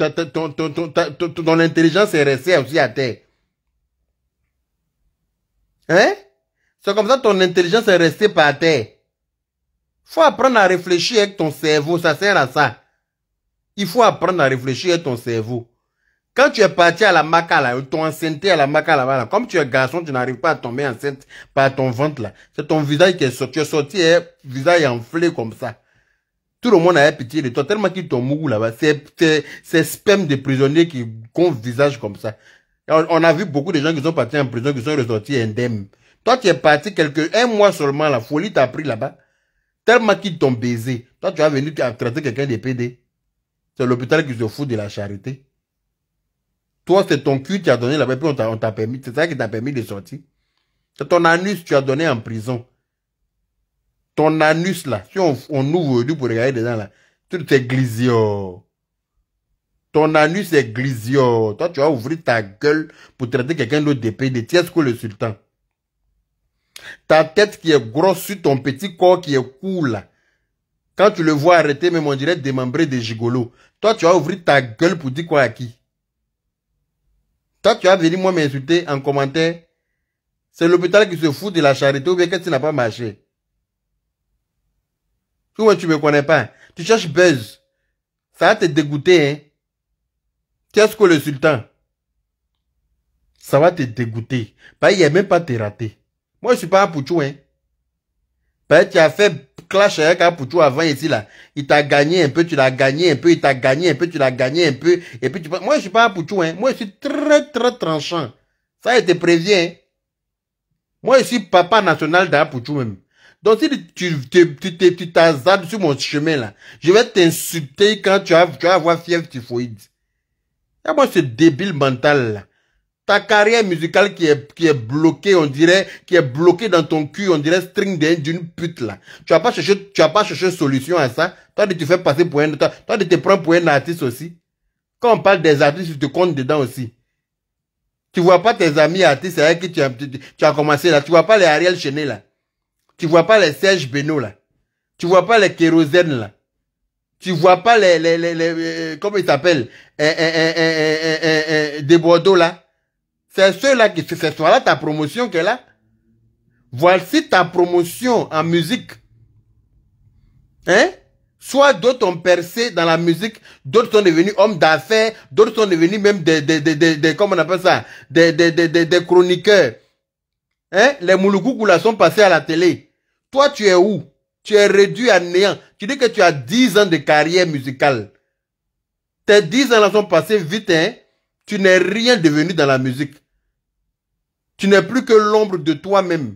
ton intelligence est restée aussi à terre. Hein? C'est comme ça que ton intelligence est restée par terre. Faut apprendre à réfléchir avec ton cerveau, ça sert à ça. Il faut apprendre à réfléchir avec ton cerveau. Quand tu es parti à la maca, là, ton enceinte à la maca, là, comme tu es garçon, tu n'arrives pas à tomber enceinte par ton ventre, là. C'est ton visage qui est sorti. Tu es sorti, visage enflé comme ça. Tout le monde a pitié de toi, tellement qu'ils t'ont mouru là-bas. C'est sperme de prisonniers qui ont visage comme ça. On a vu beaucoup de gens qui sont partis en prison, qui sont ressortis indemnes. Toi, tu es parti un mois seulement, la folie t'a pris là-bas. Tellement qu'ils t'ont baisé. Toi, tu as venu traiter quelqu'un de PD. C'est l'hôpital qui se fout de la charité. Toi, c'est ton cul qui a donné là-bas, puis on t'a permis. C'est ça qui t'a permis de sortir. C'est ton anus que tu as donné en prison. Ton anus là, si on ouvre aujourd'hui pour regarder dedans là, tout est glisio. Ton anus est glisio. Toi, tu vas ouvrir ta gueule pour traiter quelqu'un d'autre de PD. Tiens ce que le sultan. Ta tête qui est grosse sur ton petit corps qui est court là. Quand tu le vois arrêter, même on dirait démembré des gigolos. Toi, tu vas ouvrir ta gueule pour dire quoi à qui? Toi, tu vas venir moi m'insulter en commentaire. C'est l'hôpital qui se fout de la charité ou bien qu'est-ce qui n'a pas marché? Toi, tu me connais pas. Tu cherches buzz. Ça va te dégoûter, hein. Qu'est-ce que le sultan? Ça va te dégoûter. Bah, il n'y a même pas te rater. Moi, je suis pas un pouchou, hein. Bah, tu as fait clash avec un pouchou avant ici, là. Il t'a gagné un peu, tu l'as gagné un peu, il t'a gagné un peu, tu l'as gagné un peu. Et puis, moi, je suis pas un pouchou, hein. Moi, je suis très, très tranchant. Ça, il te prévient, hein. Moi, je suis papa national d'un pouchou, même. Donc, si tu t'azades sur mon chemin, là, je vais t'insulter quand tu vas avoir fièvre typhoïde. Et moi, ce débile mental, là. Ta carrière musicale qui est bloquée, on dirait, qui est bloquée dans ton cul, on dirait string d'une pute, là. Tu vas pas chercher solution à ça. Toi, tu te fais passer pour un, toi, tu te prends pour un artiste aussi. Quand on parle des artistes, tu te comptes dedans aussi. Tu vois pas tes amis artistes avec qui tu as commencé, là. Tu vois pas les Ariel Chenet, là. Tu vois pas les Serge Beno, là. Tu vois pas les Kérosène, là. Tu vois pas comment ils s'appellent? Des Bordeaux, là. C'est ceux-là qui, c'est toi là ta promotion qu'elle a. Voici ta promotion en musique. Hein? Soit d'autres ont percé dans la musique, d'autres sont devenus hommes d'affaires, d'autres sont devenus même comment on appelle ça? Des chroniqueurs. Hein? Les Mouloukougou là sont passés à la télé. Toi, tu es où? Tu es réduit à néant. Tu dis que tu as 10 ans de carrière musicale. Tes 10 ans là sont passés vite, hein? Tu n'es rien devenu dans la musique. Tu n'es plus que l'ombre de toi-même.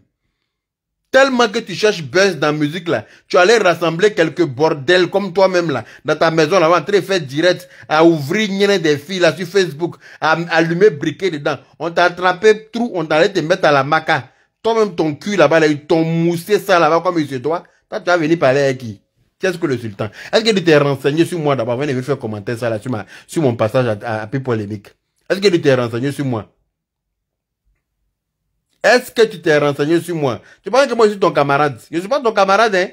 Tellement que tu cherches buzz dans la musique là. Tu allais rassembler quelques bordels comme toi-même là. Dans ta maison là, en train de faire direct, à ouvrir des filles là sur Facebook, à allumer briquet dedans. On t'a attrapé trou, on t'allait te mettre à la maca. Toi-même ton cul là-bas, là, ils t'ont moussé ça là-bas comme il se doit. Toi, tu vas venir parler avec qui? Qu'est-ce que le sultan? Est-ce que tu t'es renseigné sur moi d'abord avant de faire commenter ça là sur mon passage à Polémique? Est-ce que tu t'es renseigné sur moi? Est-ce que tu t'es renseigné sur moi? Tu penses que moi je suis ton camarade? Je ne suis pas ton camarade, hein?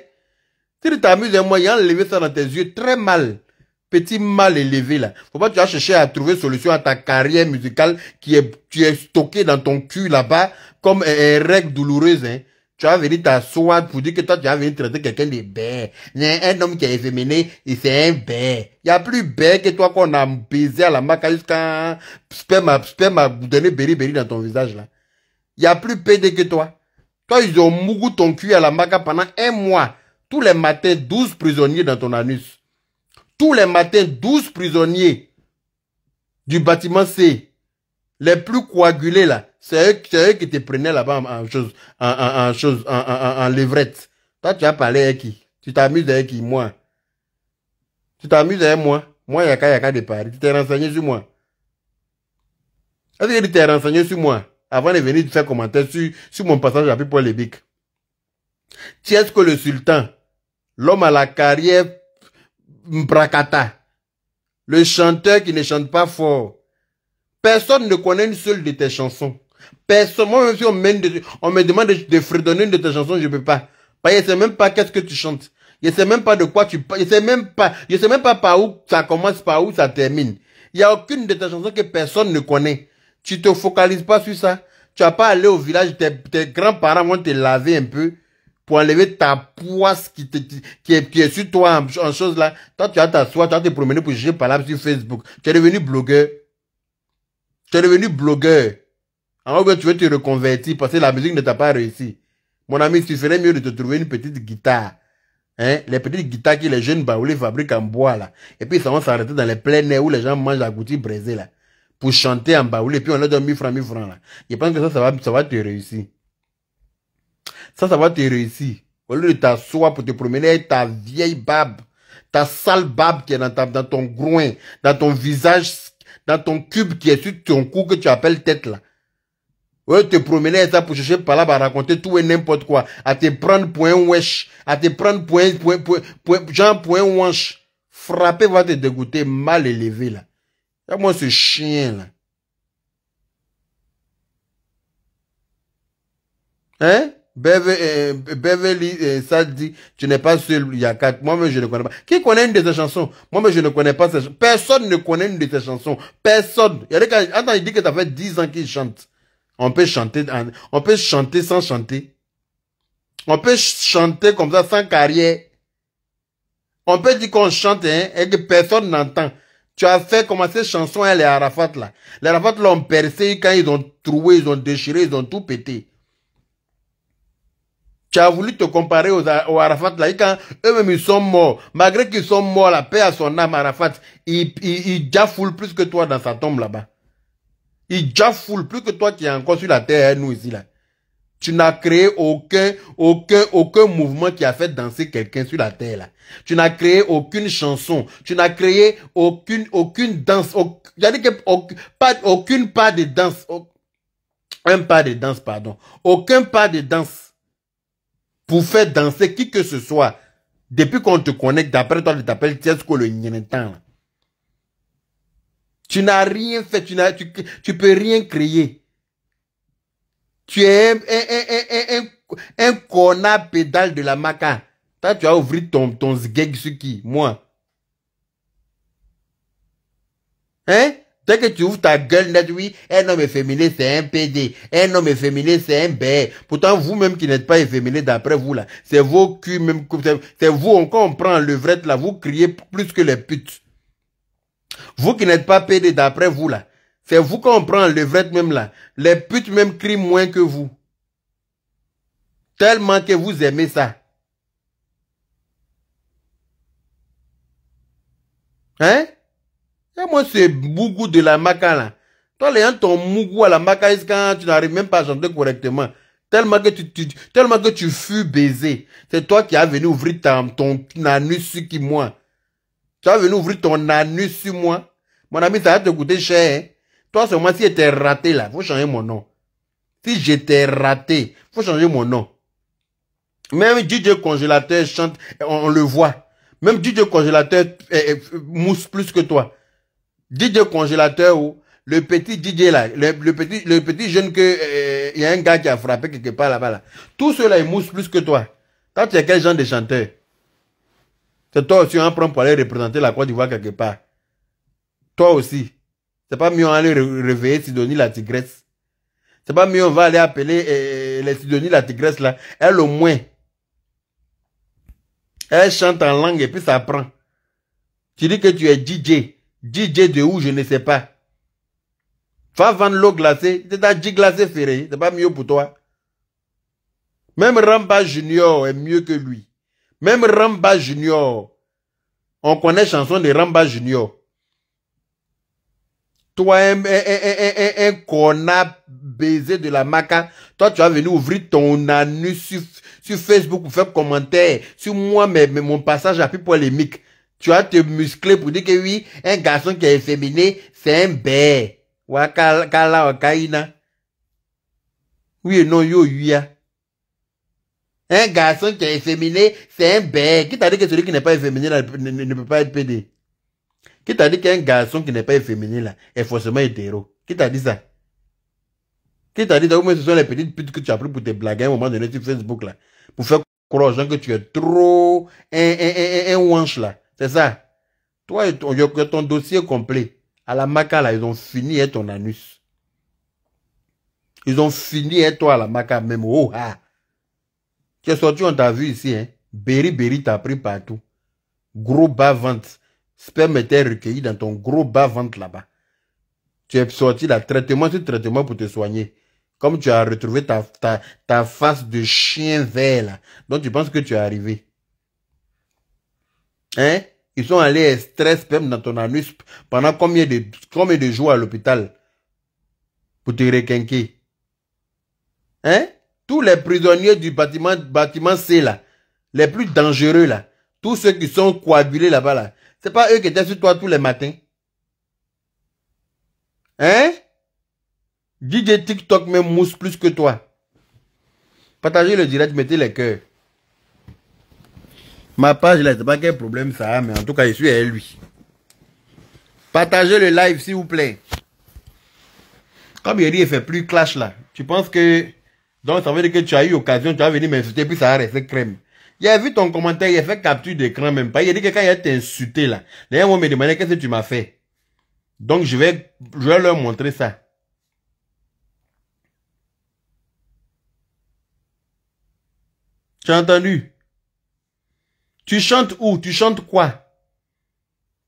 Si tu t'amuses avec moi, il y a enlevé ça dans tes yeux très mal. Petit mal élevé là. Faut pas que tu vas chercher à trouver solution à ta carrière musicale tu es stocké dans ton cul là-bas comme une règle douloureuse, hein? Tu vas venir t'asseoir pour dire que toi tu vas venir traiter quelqu'un de bête. Un homme qui est efféminé, c'est un bête. Il n'y a plus bête que toi qu'on a baisé à la maca jusqu'à sperme à donner béri dans ton visage là. Il n'y a plus pédé que toi. Toi, ils ont mougou ton cul à la maca pendant un mois. Tous les matins, 12 prisonniers dans ton anus. Tous les matins, 12 prisonniers du bâtiment C. Les plus coagulés là. C'est eux qui te prenaient là-bas en levrette. Toi, tu as parlé avec qui? Tu t'amuses avec qui? Moi. Tu t'amuses avec moi? Moi, yaka de Paris. Tu t'es renseigné sur moi? Est-ce que tu t'es renseigné sur moi? Avant de venir te faire commentaire sur mon passage à Polémique. Tu es-ce que le sultan, l'homme à la carrière Mbrakata, le chanteur qui ne chante pas fort, personne ne connaît une seule de tes chansons. Personne, moi même si on me demande de fredonner une de tes chansons, je ne peux pas. Parce que je ne sais même pas qu'est-ce que tu chantes. Je ne sais même pas de quoi tu parles. Je ne sais même pas par où ça commence, par où ça termine. Il n'y a aucune de tes chansons que personne ne connaît. Tu ne te focalises pas sur ça. Tu vas pas aller au village, tes grands-parents vont te laver un peu pour enlever ta poisse qui est sur toi en chose là. Toi, tu vas t'asseoir, tu vas te promener pour chercher par là sur Facebook. Tu es devenu blogueur. Tu es devenu blogueur. En gros, tu veux te reconvertir parce que la musique ne t'a pas réussi. Mon ami, tu ferais mieux de te trouver une petite guitare. Hein? Les petites guitares que les jeunes baoulés fabriquent en bois là. Et puis, ils vont s'arrêter dans les pleins airs où les gens mangent la goutille braisée là. Pour chanter en baoulé. Et puis, on leur donne 1000 francs là. Je pense que ça va te réussir. Ça va te réussir. Au lieu de t'asseoir pour te promener avec ta vieille barbe, ta sale barbe qui est dans ton groin, dans ton visage, dans ton cube qui est sur ton cou que tu appelles tête là. Ouais, te promener avec ça pour chercher par là, à raconter tout et n'importe quoi. À te prendre pour un wesh. À te prendre pour un wanch. Frapper va te dégoûter, mal élevé là. Et moi, ce chien là. Hein? Beverly, ça dit, tu n'es pas seul, il y a 4. Moi-même, je ne connais pas. Qui connaît une de ses chansons? Moi-même, je ne connais pas ses chansons. Personne ne connaît une de ses chansons. Personne. Attends, il dit que ça fait 10 ans qu'il chante. On peut chanter sans chanter. On peut chanter comme ça sans carrière. On peut dire qu'on chante hein, et que personne n'entend. Tu as fait commencer ces chansons, hein, les Arafat là. Les Arafat là ont percé quand ils ont troué, ils ont déchiré, ils ont tout pété. Tu as voulu te comparer aux Arafat là, et quand eux-mêmes ils sont morts, malgré qu'ils sont morts, la paix à son âme, Arafat, il foule plus que toi dans sa tombe là-bas. Il foule plus que toi qui es encore sur la terre, nous ici là. Tu n'as créé aucun mouvement qui a fait danser quelqu'un sur la terre là. Tu n'as créé aucune chanson. Tu n'as créé aucune danse. Aucune part de danse. Un pas de danse, pardon. Aucun pas de danse pour faire danser qui que ce soit. Depuis qu'on te connecte, d'après toi, tu t'appelles Tiesco le Nyenetan. Tu n'as rien fait, tu peux rien créer. Tu es un connard pédale de la maca. Toi, tu as ouvert ton zgeg sur qui? Moi. Hein? Dès que tu ouvres ta gueule net, oui, un homme efféminé, c'est un PD. Un homme efféminé, c'est un bé. Pourtant, vous-même qui n'êtes pas efféminé d'après vous, là, c'est vos culs, même, c'est vous, quand on prend levrette, là, vous criez plus que les putes. Vous qui n'êtes pas PD d'après vous, là, c'est vous quand on prend levrette même, là, les putes même crient moins que vous. Tellement que vous aimez ça. Hein? Et moi, c'est Mougou de la maca, là. Toi, les gens, ton Mougou à la maca, quand tu n'arrives même pas à chanter correctement. Tellement que tu fus baisé. C'est toi qui as venu ouvrir ton anus sur qui, moi. Tu as venu ouvrir ton anus sur moi. Mon ami, ça va te coûter cher, hein? Toi, seulement, si j'étais raté, là, faut changer mon nom. Si j'étais raté, faut changer mon nom. Même DJ Congélateur chante, on le voit. Même DJ Congélateur mousse plus que toi. DJ Congélateur ou le petit DJ là, le petit jeune que y a un gars qui a frappé quelque part là-bas là. Tous ceux-là ils moussent plus que toi. Toi tu es quel genre de chanteur? C'est toi aussi on prend pour aller représenter la Côte d'Ivoire quelque part. Toi aussi. C'est pas mieux aller réveiller Sidonie la tigresse. C'est pas mieux on va aller appeler les Sidonie la tigresse là. Elle au moins. Elle chante en langue et puis ça prend. Tu dis que tu es DJ. DJ de où, je ne sais pas. Va vendre l'eau glacée. C'est ta G glacée ferrée. C'est pas mieux pour toi. Même Ramba Junior est mieux que lui. Même Ramba Junior. On connaît chanson de Ramba Junior. Toi, un connard baisé de la maca. Toi, tu as venu ouvrir ton anus sur Facebook pour faire commentaire. Sur moi, mais mon passage à plus polémique. Tu as te muscler pour dire que oui, un garçon qui est efféminé, c'est un bé. Wakala wakaina. Oui et non, yo, yuya. Un garçon qui est efféminé, c'est un bé. Qui t'a dit que celui qui n'est pas efféminé là, ne peut pas être PD? Qui t'a dit qu'un garçon qui n'est pas efféminé là, est forcément hétéro? Qui t'a dit ça? Qui t'a dit que ce sont les petites putes que tu as pris pour te blaguer à un moment donné sur Facebook là? Pour faire croire aux gens que tu es trop un wanch là. C'est ça. Toi, ton dossier complet. À la Maca, là, ils ont fini avec ton anus. Ils ont fini avec toi à la Maca même. Oh, ah. Tu es sorti, on t'a vu ici, hein. Berry t'a pris partout. Gros bas-ventre. Sperme était recueilli dans ton gros bas-ventre là-bas. Tu es sorti là, traitement sur traitement pour te soigner. Comme tu as retrouvé ta face de chien vert là. Donc tu penses que tu es arrivé. Hein? Ils sont allés extraire sperme dans ton anus pendant combien de jours à l'hôpital pour te requinquer? Hein? Tous les prisonniers du bâtiment C là, les plus dangereux là, tous ceux qui sont coagulés là-bas là, c'est pas eux qui étaient sur toi tous les matins? Hein? DJ TikTok même mousse plus que toi. Partagez le direct, mettez les cœurs. Ma page là, c'est pas quel problème ça a, mais en tout cas, je suis avec lui. Partagez le live, s'il vous plaît. Comme il dit, il fait plus clash là. Tu penses que... Donc ça veut dire que tu as eu occasion, tu vas venir m'insulter, puis ça a resté crème. Il a vu ton commentaire, il a fait capture d'écran même pas. Il a dit que quand il a été insulté là, les gens vont me demander qu'est-ce que tu m'as fait. Donc je vais leur montrer ça. Tu as entendu? Tu chantes où? Tu chantes quoi?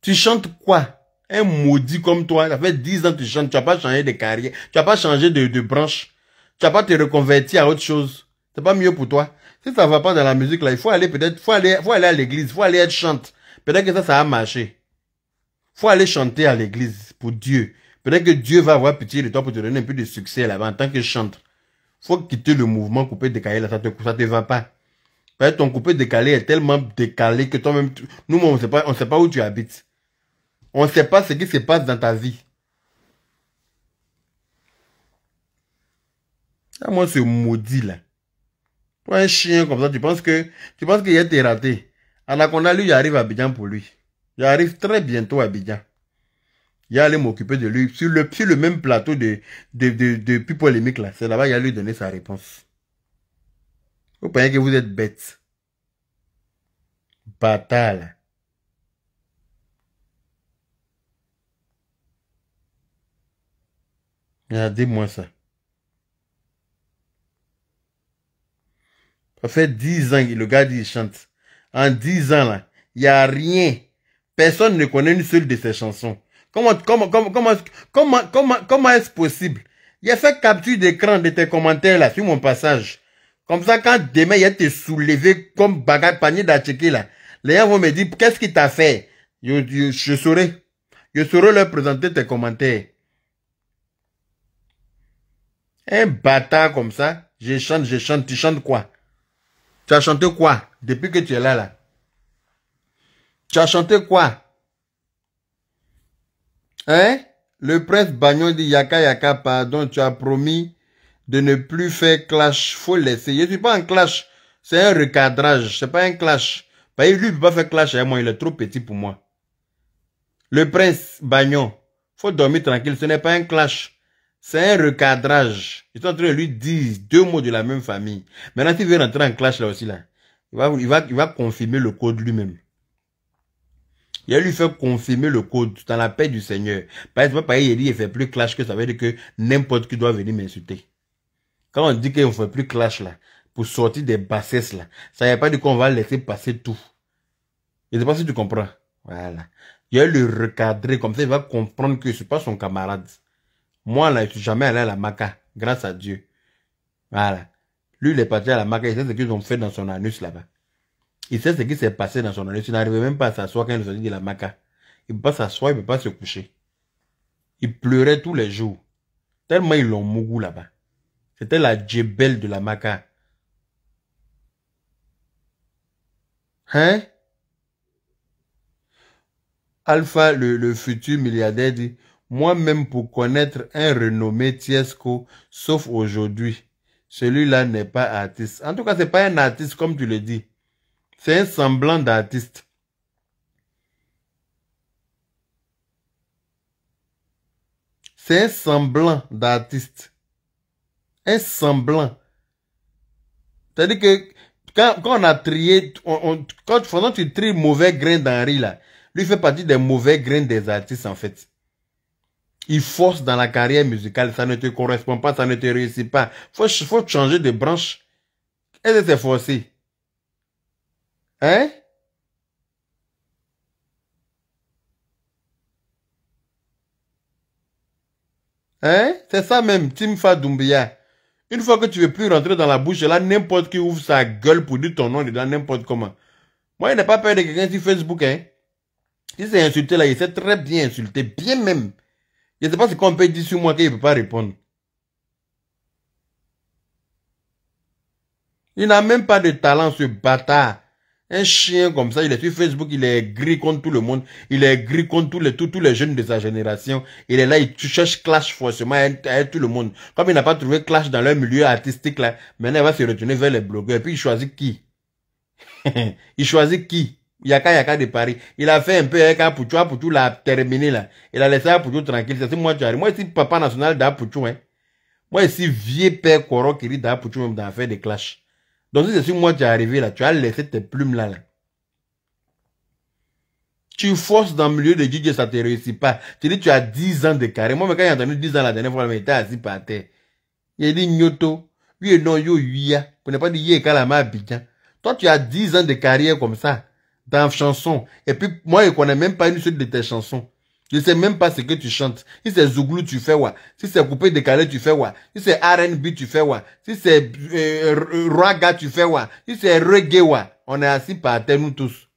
Tu chantes quoi? Un maudit comme toi, ça fait 10 ans que tu chantes, tu n'as pas changé de carrière, tu n'as pas changé de branche, tu n'as pas te reconverti à autre chose. C'est pas mieux pour toi. Si ça ne va pas dans la musique là, il faut aller peut-être, faut aller à l'église, il faut aller être chante. Peut-être que ça a marché. Il faut aller chanter à l'église pour Dieu. Peut-être que Dieu va avoir pitié de toi pour te donner un peu de succès là-bas en tant que chante. Il faut quitter le mouvement coupé décalé là, ça te va pas. Peut-être ton coupé décalé est tellement décalé que toi-même, nous on ne sait pas où tu habites. On ne sait pas ce qui se passe dans ta vie. Ah, moi, ce maudit là. Toi, un chien comme ça, tu penses qu'il a été raté. Anaconda, lui, j'arrive à Abidjan pour lui. J'arrive très bientôt à Abidjan. Il a allé m'occuper de lui. Sur le même plateau de plus polémique là. C'est là-bas, il a lui donné sa réponse. Vous pensez que vous êtes bête. Bâtard là. Regardez-moi ça. Ça fait 10 ans que le gars dit il chante. En 10 ans là, il n'y a rien. Personne ne connaît une seule de ses chansons. Comment est-ce possible? Il a fait capture d'écran de tes commentaires là sur mon passage. Comme ça, quand demain il a été soulevé comme bagarre panier d'Atchéké là, les gens vont me dire qu'est-ce qu'il t'a fait? Je saurais. Je saurais leur présenter tes commentaires. Un bâtard comme ça, je chante, tu chantes quoi? Tu as chanté quoi depuis que tu es là? Tu as chanté quoi? Hein? Le prince Bagnon dit Yaka Yaka, pardon, tu as promis de ne plus faire clash. Faut laisser. Je ne suis pas en clash. C'est un recadrage. C'est pas un clash. Lui, il ne peut pas faire clash avec moi. Il est trop petit pour moi. Le prince Bagnon, faut dormir tranquille. Ce n'est pas un clash. C'est un recadrage. Ils sont en train de lui dire 2 mots de la même famille. Maintenant, s'il veut rentrer en clash là aussi, là, il va confirmer le code lui-même. Il va lui faire confirmer le code dans la paix du Seigneur. Par exemple, il dit qu'il ne fait plus clash, que ça veut dire que n'importe qui doit venir m'insulter. Quand on dit qu'on ne fait plus clash là, pour sortir des bassesses là, ça ne veut pas dire qu'on va laisser passer tout. Je ne sais pas si tu comprends. Voilà. Il va le recadrer, comme ça il va comprendre que ce n'est pas son camarade. Moi là, je ne suis jamais allé à la Maca, grâce à Dieu. Voilà. Lui, il est parti à la Maca, il sait ce qu'ils ont fait dans son anus là-bas. Il sait ce qui s'est passé dans son anus. Il n'arrivait même pas à s'asseoir quand il sortit de la Maca. Il ne peut pas s'asseoir, il ne peut pas se coucher. Il pleurait tous les jours. Tellement ils l'ont mougou là-bas. C'était la djebel de la Maca. Hein? Alpha, le futur milliardaire, dit moi-même pour connaître un renommé Tiesco, sauf aujourd'hui. Celui-là n'est pas artiste. En tout cas, ce n'est pas un artiste comme tu le dis. C'est un semblant d'artiste. C'est un semblant d'artiste. Un semblant. C'est-à-dire que quand on a trié, quand tu tries mauvais grains d'Henri là, lui fait partie des mauvais grains des artistes en fait. Il force dans la carrière musicale, ça ne te correspond pas, ça ne te réussit pas. Faut changer de branche. Est-ce que c'est forcé? Hein? Hein? C'est ça même, Timfa Doumbia. Une fois que tu ne veux plus rentrer dans la bouche, là, n'importe qui ouvre sa gueule pour dire ton nom dedans, n'importe comment. Moi, il n'est pas peur de quelqu'un sur Facebook, hein. Si c'est insulté là, il sait très bien insulter, bien même. Je ne sais pas ce qu'on peut dire sur moi qu'il ne peut pas répondre. Il n'a même pas de talent, ce bâtard. Un chien comme ça, il est sur Facebook, il est gris contre tout le monde. Il est gris contre tous les jeunes de sa génération. Il est là, il cherche clash forcément avec tout le monde. Comme il n'a pas trouvé clash dans leur milieu artistique là, maintenant il va se retourner vers les blogueurs. Et puis il choisit qui? Il choisit qui? Yaka de Paris. Il a fait un peu avec Apouchou. Apouchou l'a terminé là. Il a laissé Apouchou tranquille. C'est moi qui arrive. Moi ici, papa national d'Apouchou. Hein. Moi ici, vieux père Koro qui rit d'Apouchou même dans faire des clashs. Donc si c'est sur moi qui est arrivé là, tu as laissé tes plumes là. Tu forces dans le milieu de DJ, ça ne te réussit pas. Tu dis tu as 10 ans de carré. Moi, quand j'ai entendu 10 ans la dernière fois, il était assis par terre. Il a dit Nyoto. Oui et non, yo, yuya. Vous n'avez pas dit yé kalama Abidjan. Toi, tu as 10 ans de carrière comme ça, dans chanson. Et puis, moi, je ne connais même pas une seule de tes chansons. Je ne sais même pas ce que tu chantes. Si c'est Zouglou, tu fais quoi? Si c'est coupé décalé, tu fais quoi? Si c'est R&B, tu fais quoi? Si c'est raga, tu fais quoi? Si c'est reggae, quoi? On est assis par terre, nous tous.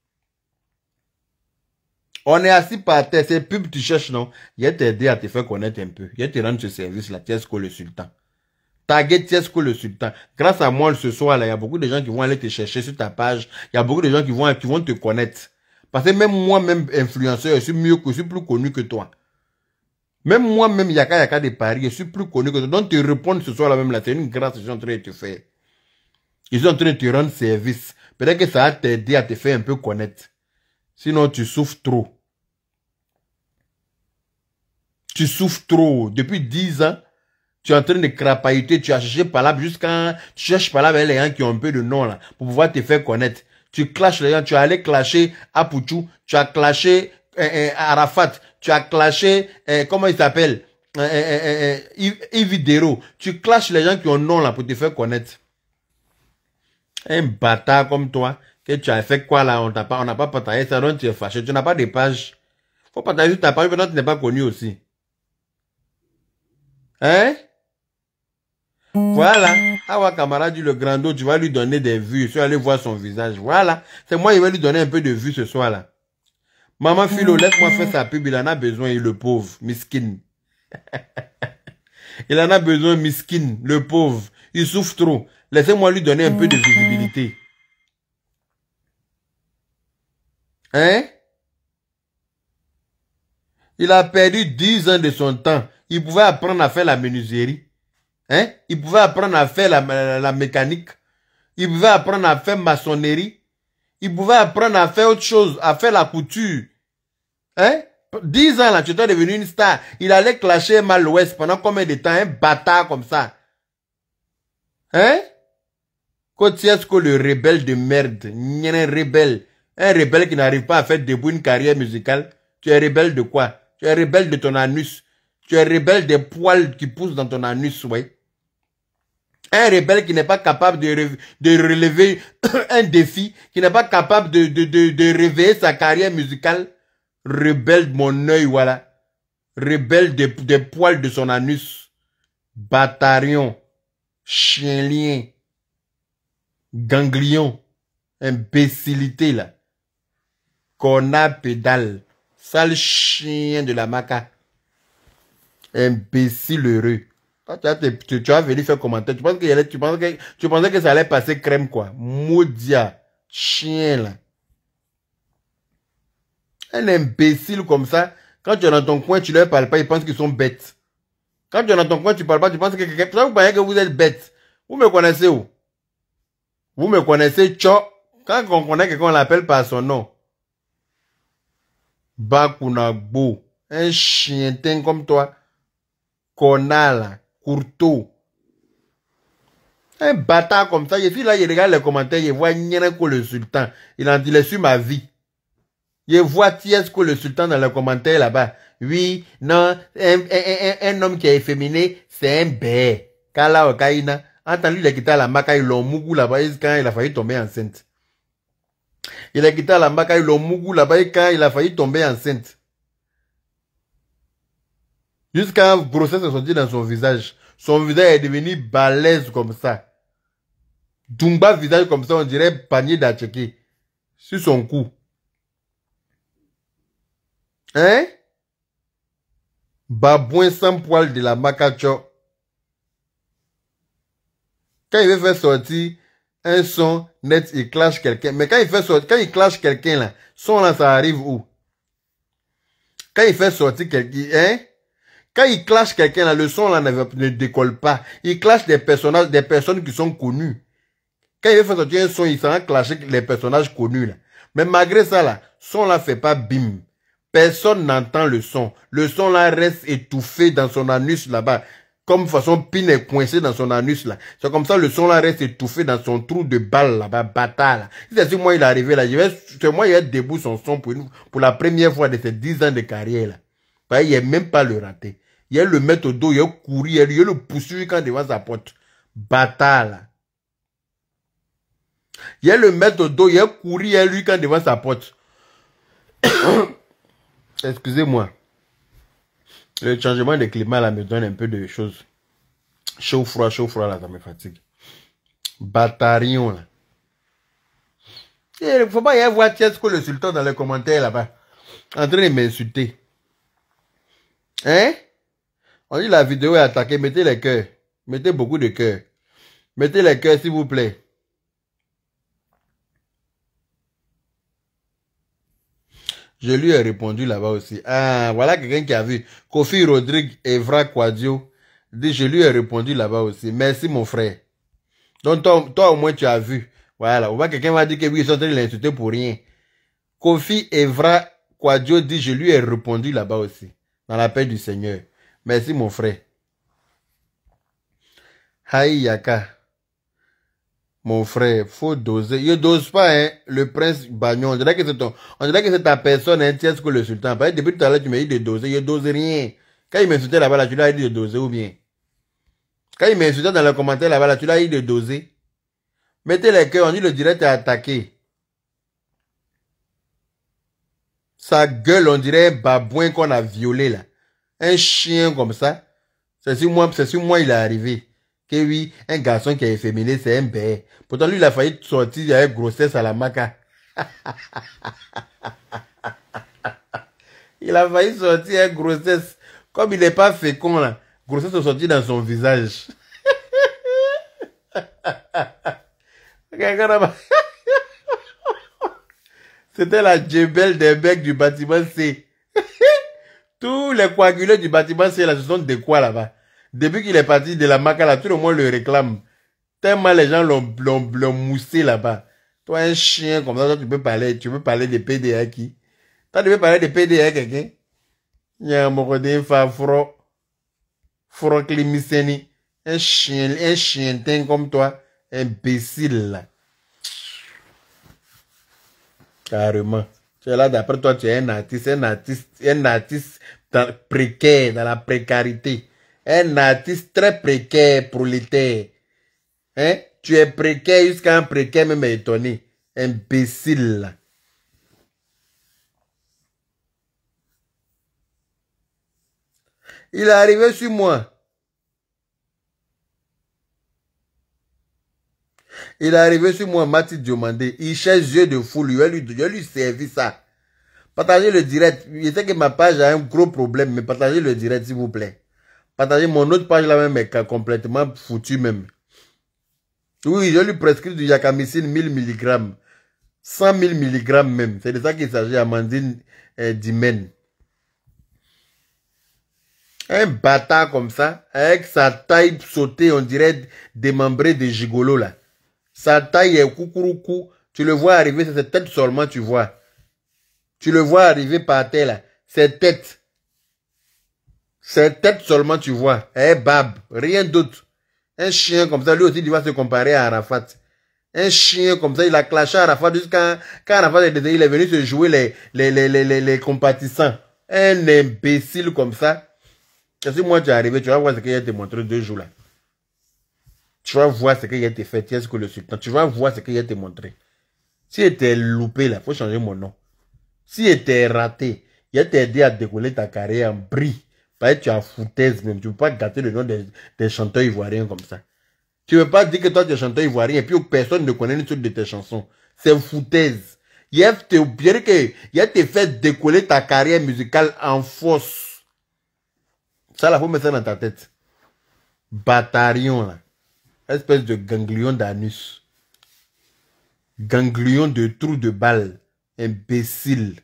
On est assis par terre. C'est pub, tu cherches, non? Il a t'aider à te faire connaître un peu. Il a te rendre ce service-là, Tiesco le Sultan. Taguer Tiesco le Sultan. Grâce à moi, ce soir-là, il y a beaucoup de gens qui vont aller te chercher sur ta page. Il y a beaucoup de gens qui vont te connaître. Parce que même moi-même, influenceur, je suis plus connu que toi. Même moi-même, Yaka de Paris, je suis plus connu que toi. Donc, te répondre ce soir-là même, là, c'est une grâce que je suis en train de te faire. Ils sont en train de te rendre service. Peut-être que ça va t'aider à te faire un peu connaître. Sinon, tu souffres trop. Tu souffres trop. Depuis 10 ans, tu es en train de crapahuter, tu as cherché par là jusqu'à... Tu cherches par là avec les gens qui ont un peu de nom là, pour pouvoir te faire connaître. Tu clashes les gens, tu es allé clasher Apouchou, tu as clashé Arafat, tu as clashé, comment il s'appelle, Ividero. Tu clashes les gens qui ont nom là pour te faire connaître. Un bâtard comme toi, que tu as fait quoi là, on n'a pas partagé ça, donc tu es fâché, tu n'as pas de page. Faut partager ta page, maintenant tu n'es pas connu aussi. Hein? Voilà. Awa camarade dit le grand dos, tu vas lui donner des vues. Je suis allé voir son visage. Voilà. C'est moi, il va lui donner un peu de vues ce soir-là. Maman Philo, laisse-moi faire sa pub. Il en a besoin, il le pauvre. Miskin. Il en a besoin, miskin. Le pauvre. Il souffre trop. Laissez-moi lui donner un peu de visibilité. Hein? Il a perdu 10 ans de son temps. Il pouvait apprendre à faire la menuiserie. Hein? Il pouvait apprendre à faire la mécanique. Il pouvait apprendre à faire maçonnerie. Il pouvait apprendre à faire autre chose, à faire la couture. Hein? 10 ans là, tu étais devenu une star. Il allait clasher Mal l'Ouest pendant combien de temps? Un bâtard comme ça. Hein? Kotiesco, le rebelle de merde. Un rebelle. Un rebelle qui n'arrive pas à faire debout une carrière musicale. Tu es rebelle de quoi? Tu es rebelle de ton anus. Tu es rebelle des poils qui poussent dans ton anus, ouais. Un rebelle qui n'est pas capable de relever un défi, qui n'est pas capable de réveiller sa carrière musicale. Rebelle de mon œil, voilà. Rebelle des poils de son anus. Bâtarion. Chien-lien. Ganglion. Imbécilité, là. Connard pédale. Sale chien de la maca. Imbécile heureux. Tu vas venir faire commentaire. Tu pensais que ça allait passer crème, quoi. Maudia. Chien, là. Un imbécile comme ça, quand tu es dans ton coin, tu leur parles pas, ils pensent qu'ils sont bêtes. Quand tu es dans ton coin, tu parles pas, tu penses que quelqu'un... Vous pensez que vous êtes bête. Vous me connaissez où? Vous me connaissez, tcho. Quand on connaît quelqu'un, on l'appelle par son nom. Bakunagbo. Un chien comme toi. Connard, courteau. Un bâtard comme ça. Et puis là, il regarde les commentaires, il voit Nyeneko le sultan. Il est sur ma vie. Il voit Tiesco le sultan dans les commentaires là-bas. oui, non, un homme qui est efféminé, c'est un bé. Kala Okaina, entendu, il a quitté la maca, ils l'ont mougou là-bas, quand il a failli tomber enceinte. Il a quitté la maca, ils l'ont mougou là-bas, quand il a failli tomber enceinte. Jusqu'à grossesse se sortit dans son visage. Son visage est devenu balèze comme ça. Dumba visage comme ça, on dirait panier d'Atcheke. Sur son cou. Hein? Babouin sans poil de la macacho. Quand il veut faire sortir un son net, il clash quelqu'un. Mais quand il fait sortir, quand il clash quelqu'un là, son là, ça arrive où? Quand il fait sortir quelqu'un, hein? Quand il clash quelqu'un là, le son là ne décolle pas. Il clash des personnages, des personnes qui sont connues. Quand il veut faire sortir un son, il s'en va clasher les personnages connus là. Mais malgré ça là, son là fait pas bim. Personne n'entend le son. Le son là reste étouffé dans son anus là-bas. Comme façon pin est coincé dans son anus là. C'est comme ça le son là reste étouffé dans son trou de balle là-bas, bâtard là. Si c'est moi il est arrivé là, c'est moi il est debout son son pour la première fois de ses 10 ans de carrière là. Bah, il n'est même pas le raté. Il le mettre au dos, il courir, il le poursuivre quand devant sa porte. Bâtard là. Il le mettre au dos, il courir lui quand devant sa porte. Excusez-moi. Le changement de climat là me donne un peu de choses. Chaud, froid là, ça me fatigue. Bâtarion là. Il ne faut pas y avoir Tiesco le sultan dans les commentaires là-bas. En train de m'insulter. Hein? On dit la vidéo est attaquée. Mettez les cœurs. Mettez beaucoup de cœurs. Mettez les cœurs s'il vous plaît. Je lui ai répondu là-bas aussi. Ah, voilà quelqu'un qui a vu. Kofi Rodrigue Evra Quadio dit, je lui ai répondu là-bas aussi. Merci mon frère. Donc toi au moins tu as vu. Voilà. Ou bien quelqu'un va dire que oui, ils sont en train de l'insulter pour rien. Kofi Evra Quadio dit, je lui ai répondu là-bas aussi. Dans la paix du Seigneur. Merci mon frère. Haï Yaka. Mon frère, faut doser. Il dose pas, hein, le prince Bagnon. On dirait que c'est ta personne, hein, tiens, que le sultan. Parce que depuis tout à l'heure, tu m'as dit de doser. Il dose rien. Quand il m'insultait là-bas, là, tu l'as dit de doser ou bien. Quand il m'insultait dans le commentaire là-bas, là, tu l'as dit de doser. Mettez les cœurs, on dit le direct est attaqué. Sa gueule, on dirait un babouin qu'on a violé là. Un chien comme ça. C'est sur moi il est arrivé. Que oui, un garçon qui est efféminé, c'est un bé. Pourtant, lui, il a failli sortir avec grossesse à la maca. Il a failli sortir avec grossesse. Comme il n'est pas fécond, là, grossesse est sortie dans son visage. C'était la djebel des mecs du bâtiment C. Tous les coagulés du bâtiment C, là, ce sont des quoi là-bas. Depuis qu'il est parti de la maca, là, tout le monde le réclame. Tellement les gens l'ont moussé là-bas. Toi, un chien comme ça, toi, tu peux parler de PDA qui? Toi, tu peux parler de PDA quelqu'un? Il y a un morodé, fro climiseni. Un chien comme toi, imbécile là. Carrément. Tu es là, d'après toi, tu es un artiste précaire, dans la précarité. Un artiste très précaire, prolétaire. Hein? Tu es précaire jusqu'à un précaire même étonné. Imbécile. Il est arrivé sur moi. Il est arrivé sur moi, Mati Diomandé. Il cherche yeux de foule. Je lui servi ça. Partagez le direct. Je sais que ma page a un gros problème, mais partagez le direct, s'il vous plaît. Partagez mon autre page là même est complètement foutu même. Oui, je lui prescris du Yacamycine 1000 mg. 100 000 mg même. C'est de ça qu'il s'agit, Amandine Dimen. Un bâtard comme ça, avec sa taille sautée, on dirait démembré de gigolo là. Sa taille est coucouroucou. Tu le vois arriver, c'est cette tête seulement, tu vois. Tu le vois arriver par terre là. Cette tête. Cette tête seulement, tu vois. Bab. Rien d'autre. Un chien comme ça, lui aussi, il va se comparer à Arafat. Un chien comme ça, il a clashé Arafat jusqu'à quand Arafat il est venu se jouer les compatissants. Un imbécile comme ça. Si moi tu es arrivé, tu vas voir ce qu'il a te montré 2 jours là. Tu vas voir ce qu'il a te fait, qu'est-ce que le sultan. Tu vas voir ce qu'il a te montré. Si il était loupé là, il faut changer mon nom. Si il était raté, il a t'aidé à décoller ta carrière en brie. Parce que tu as foutaise même. Tu ne peux pas gâter le nom des chanteurs ivoiriens comme ça. Tu ne peux pas dire que toi tu es chanteur ivoirien et puis personne ne connaît une seule de tes chansons. C'est foutaise. Il a te fait décoller ta carrière musicale en force. Ça là, faut mettre ça dans ta tête. Bâtarion là. Espèce de ganglion d'anus. Ganglion de trou de balle. Imbécile.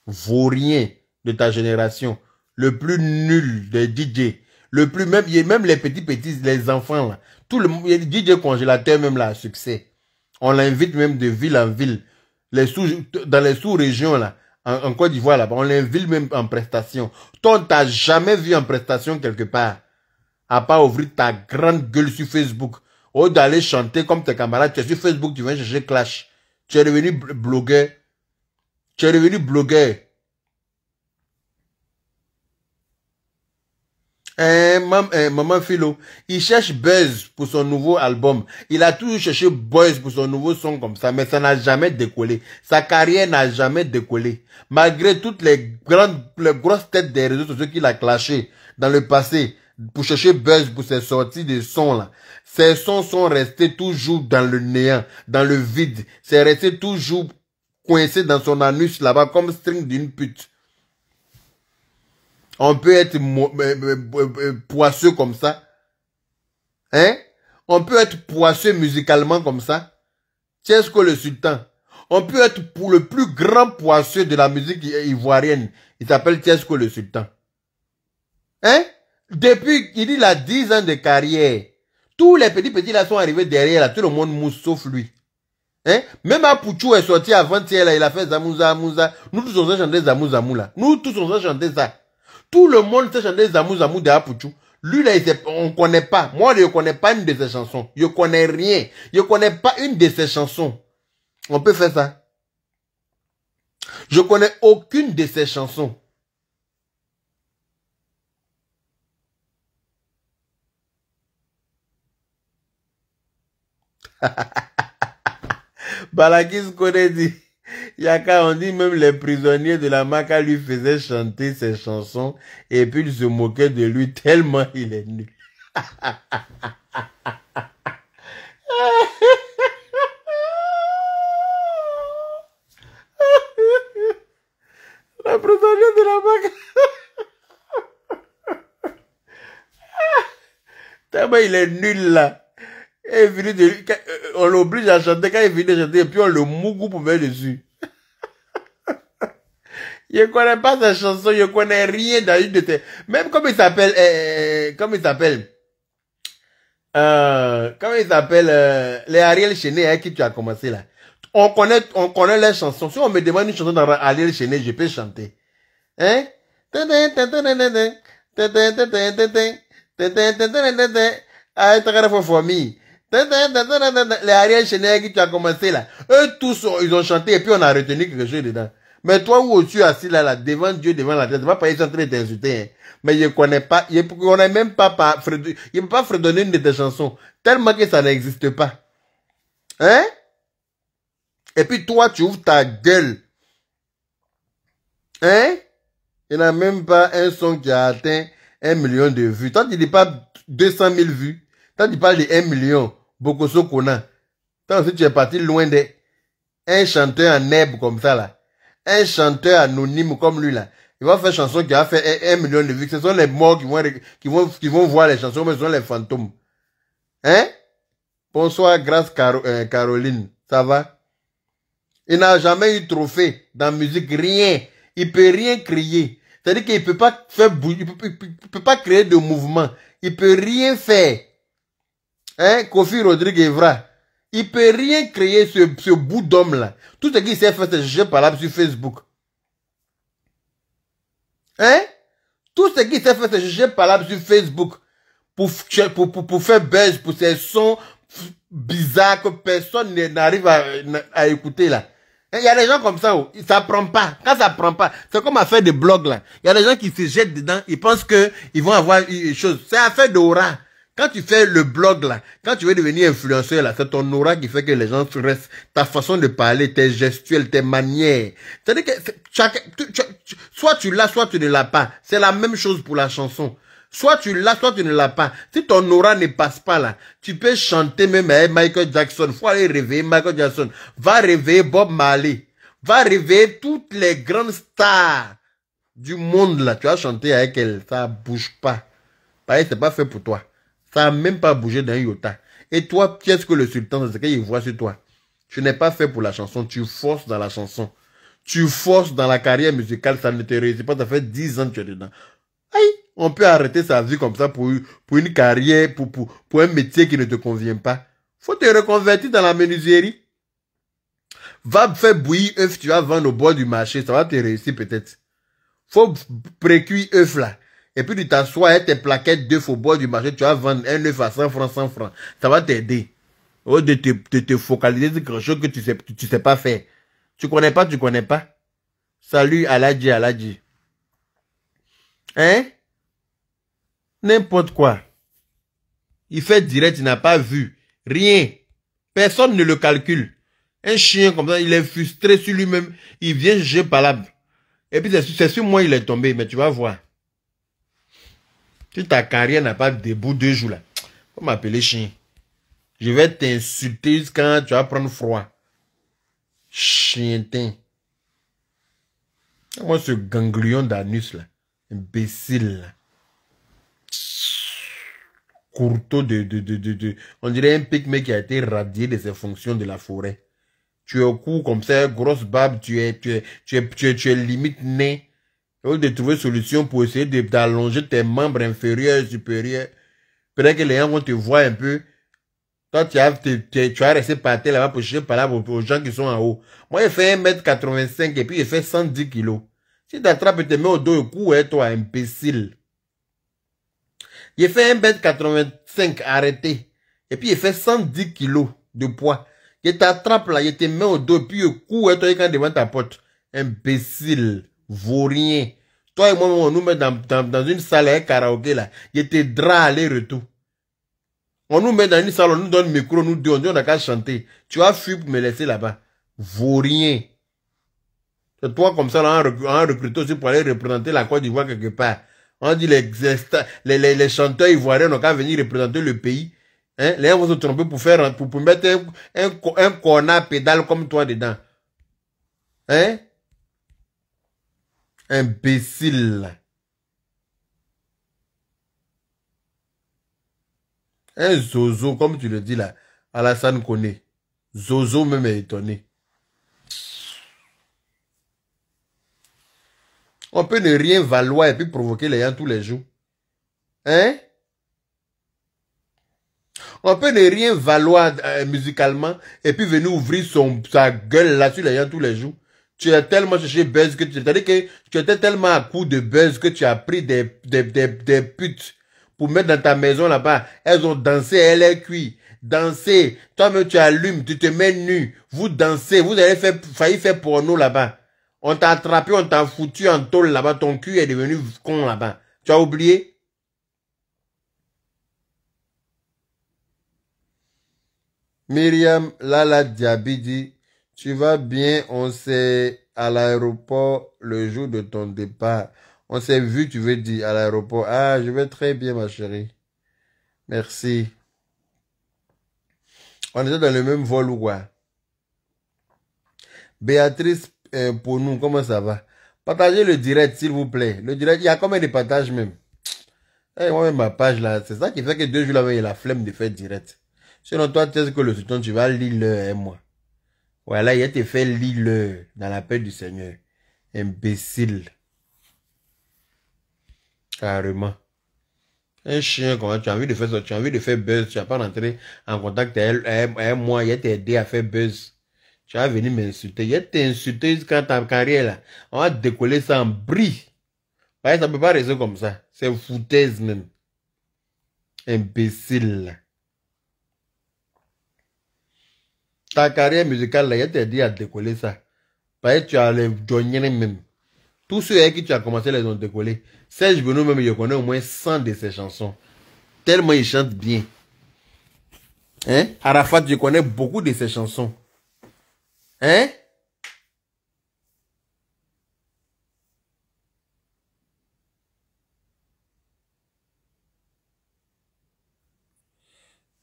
Vaurien de ta génération. Le plus nul des DJ. Le plus même les petits, les enfants là. Tout le DJ congélateur même là à succès. On l'invite même de ville en ville. Dans les sous-régions là. En Côte d'Ivoire là. On l'invite même en prestation. Toi, t'as jamais vu en prestation quelque part. À part ouvrir ta grande gueule sur Facebook. Au lieu d'aller chanter comme tes camarades, tu es sur Facebook, tu viens chercher Clash. Tu es devenu blogueur. Tu es devenu blogueur. Maman Philo, il cherche buzz pour son nouveau album. Il a toujours cherché buzz pour son nouveau son comme ça, mais ça n'a jamais décollé. Sa carrière n'a jamais décollé. Malgré toutes les grosses têtes des réseaux sociaux qu'il a clashé dans le passé pour chercher buzz pour ses sorties de sons là. Ces sons sont restés toujours dans le néant, dans le vide. C'est resté toujours coincé dans son anus là-bas comme string d'une pute. On peut être poisseux comme ça. Hein? On peut être poisseux musicalement comme ça. Qu'est-ce que le sultan? On peut être pour le plus grand poisseux de la musique ivoirienne. Il s'appelle Tiesco le sultan. Hein? Depuis, il a 10 ans de carrière. Tous les petits là sont arrivés derrière là. Tout le monde mousse sauf lui. Hein? Même Apouchou est sorti avant-hier là. Il a fait Zamouza, Amouza. Nous tous on a chanté Zamouza, là. Nous tous on a chanté ça. Tout le monde sait chanter Zamou de Apouchou. Lui là, on ne connaît pas. Moi, je ne connais pas une de ses chansons. Je ne connais rien. Je ne connais pas une de ses chansons. On peut faire ça. Je ne connais aucune de ses chansons. Balakis connaît dit. Yaka, on dit même les prisonniers de la Maka lui faisaient chanter ses chansons et puis ils se moquaient de lui tellement il est nul. La prisonnier de la Maka. Tellement il est nul là. Et on l'oblige à chanter quand il finit de chanter et puis on le mougou pour mettre dessus. Je ne connais pas sa chanson, je ne connais rien dans une de tes... Même comme il s'appelle... comment il s'appelle les Ariel Chené avec qui tu as commencé là. On connaît les chansons. Si on me demande une chanson dans Ariel Chené, je peux chanter. Hein? Les Ariel Chené avec qui tu as commencé là. Eux tous, ils ont chanté et puis on a retenu quelque chose dedans. Mais toi où tu es assis là, devant Dieu, devant la tête, tu vas pas être en train de t'insulter. Hein. Mais je connais pas, je connais même pas, il ne peut pas fredonner une de tes chansons. Tellement que ça n'existe pas. Hein? Et puis toi, tu ouvres ta gueule. Hein? Il n'y a même pas un son qui a atteint 1 million de vues. Toi, tu dis pas 200 000 vues. Toi, tu parles de 1 million. Bokoso Kona. Toi aussi, tu es parti loin d'un chanteur en herbe comme ça là. Un chanteur anonyme comme lui là, il va faire une chanson qui a fait 1 million de vues. Ce sont les morts qui vont voir les chansons, mais ce sont les fantômes. Hein? Bonsoir, grâce Caroline. Ça va? Il n'a jamais eu trophée dans la musique, rien. Il peut rien créer. C'est-à-dire qu'il peut pas faire bouger, il peut pas créer de mouvement. Il peut rien faire. Hein? Kofi Rodrigue Evra. Il peut rien créer ce bout d'homme là. Tout ce qu'il sait faire, c'est chercher par là sur Facebook. Hein? Tout ce qu'il sait faire, c'est chercher par là sur Facebook. Pour faire buzz, pour ces sons bizarres que personne n'arrive à écouter là. Il y a des gens comme ça, où ça prend pas. Quand ça prend pas, c'est comme à faire des blogs là. Il y a des gens qui se jettent dedans, ils pensent que ils vont avoir une chose. C'est affaire d'aura. Quand tu fais le blog là, quand tu veux devenir influenceur là, c'est ton aura qui fait que les gens restent, ta façon de parler, tes gestuels, tes manières. C'est-à-dire que soit tu l'as, soit tu ne l'as pas. C'est la même chose pour la chanson. Soit tu l'as, soit tu ne l'as pas. Si ton aura ne passe pas là, tu peux chanter même avec Michael Jackson. Faut aller réveiller Michael Jackson. Va réveiller Bob Marley. Va réveiller toutes les grandes stars du monde là. Tu vas chanter avec elle. Ça bouge pas. Pareil, c'est pas fait pour toi. Ça n'a même pas bougé d'un iota. Et toi, qu'est-ce que le sultan, c'est qu'il voit sur toi? Tu n'es pas fait pour la chanson. Tu forces dans la chanson. Tu forces dans la carrière musicale. Ça ne te réussit pas. Ça fait 10 ans que tu es dedans. Aïe! On peut arrêter sa vie comme ça pour une carrière, pour un métier qui ne te convient pas. Faut te reconvertir dans la menuiserie. Va faire bouillir œuf, tu vas vendre au bord du marché, ça va te réussir peut-être. Faut précuire œuf là. Et puis tu t'assois avec tes plaquettes d'œufs au bord du marché, tu vas vendre un œuf à 100 francs, 100 francs. Ça va t'aider. Au lieu de te focaliser sur quelque chose que tu sais pas faire. Tu connais pas, tu connais pas. Salut Aladji, Aladji. Hein? N'importe quoi. Il fait direct, il n'a pas vu. Rien. Personne ne le calcule. Un chien comme ça, il est frustré sur lui-même. Il vient juger par là. Et puis c'est sur moi il est tombé. Mais tu vas voir. Si ta carrière n'a pas debout 2 jours là, faut m'appeler chien. Je vais t'insulter quand tu vas prendre froid. Chientin. Moi ce ganglion d'anus là. Imbécile là. Courteau on dirait un pygmée qui a été radié de ses fonctions de la forêt. Tu es au cou comme ça, grosse barbe, tu es limite né. Au lieu de trouver solution pour essayer d'allonger tes membres inférieurs et supérieurs, peut-être que les gens vont te voir un peu. Toi, tu vas rester par terre là-bas pour chercher par là aux gens qui sont en haut. Moi, il fait 1m85 et puis il fait 110 kilos. Si tu attrapes et te mets au dos et cou, toi, imbécile. Il fait 1m85 arrêté. Et puis il fait 110 kilos de poids. Il t'attrape là, il te met au dos, puis il court et toi, il est devant ta porte. Imbécile, vaurien. Toi et moi, on nous met dans une salle à karaoké là. Il te drap aller-retour. On nous met dans une salle, on nous donne le micro, nous deux, on dit on n'a qu'à chanter. Tu vas fuir pour me laisser là-bas. Vaurien. C'est toi comme ça, là, en recrutant aussi pour aller représenter la Côte d'Ivoire quelque part. On dit les chanteurs ivoiriens n'ont qu'à venir représenter le pays. Hein? Les gens vont se tromper pour mettre un cornet pédale comme toi dedans. Hein? Imbécile. Un zozo, comme tu le dis là. Alassane connaît. Zozo même est étonné. On peut ne rien valoir et puis provoquer les gens tous les jours. Hein? On peut ne rien valoir musicalement et puis venir ouvrir sa gueule là sur les gens tous les jours. Tu as tellement cherché buzz que c'est-à-dire que tu étais tellement à coup de buzz que tu as pris des putes pour mettre dans ta maison là-bas. Elles ont dansé, elles ont cuit. Dansé. Toi-même tu allumes, tu te mets nu. Vous dansez, vous avez failli faire porno là-bas. On t'a attrapé, on t'a foutu en tôle là-bas. Ton cul est devenu con là-bas. Tu as oublié? Myriam Lala Diaby dit, tu vas bien, on s'est à l'aéroport le jour de ton départ. On s'est vu, tu veux dire, à l'aéroport. Ah, je vais très bien, ma chérie. Merci. On était dans le même vol ou quoi? Béatrice, pour nous, comment ça va? Partagez le direct, s'il vous plaît. Le direct, il y a combien de partages même? Eh, moi-même, ma page là, c'est ça qui fait que 2 jours là, il y a la flemme de faire direct. Sinon, toi, tu sais que le sultan, tu vas lire le moi. Voilà, il a été fait lire dans la paix du Seigneur. Imbécile. Carrément. Un chien, comment tu as envie de faire ça, tu as envie de faire buzz, tu n'as pas rentré en contact avec moi, il a aidé à faire buzz. Tu vas venir m'insulter. Il a t'insulté jusqu'à ta carrière là. On va décoller ça en bris. Ça ne peut pas rester comme ça. C'est foutaise même. Imbécile. Ta carrière musicale là, il a t'aidé à décoller ça. Parce que tu as les Johnny même. Tous ceux avec qui tu as commencé les ont décollé. Serge Benoît même, je connais au moins 100 de ses chansons. Tellement il chante bien. Hein? Arafat, je connais beaucoup de ses chansons. Hein?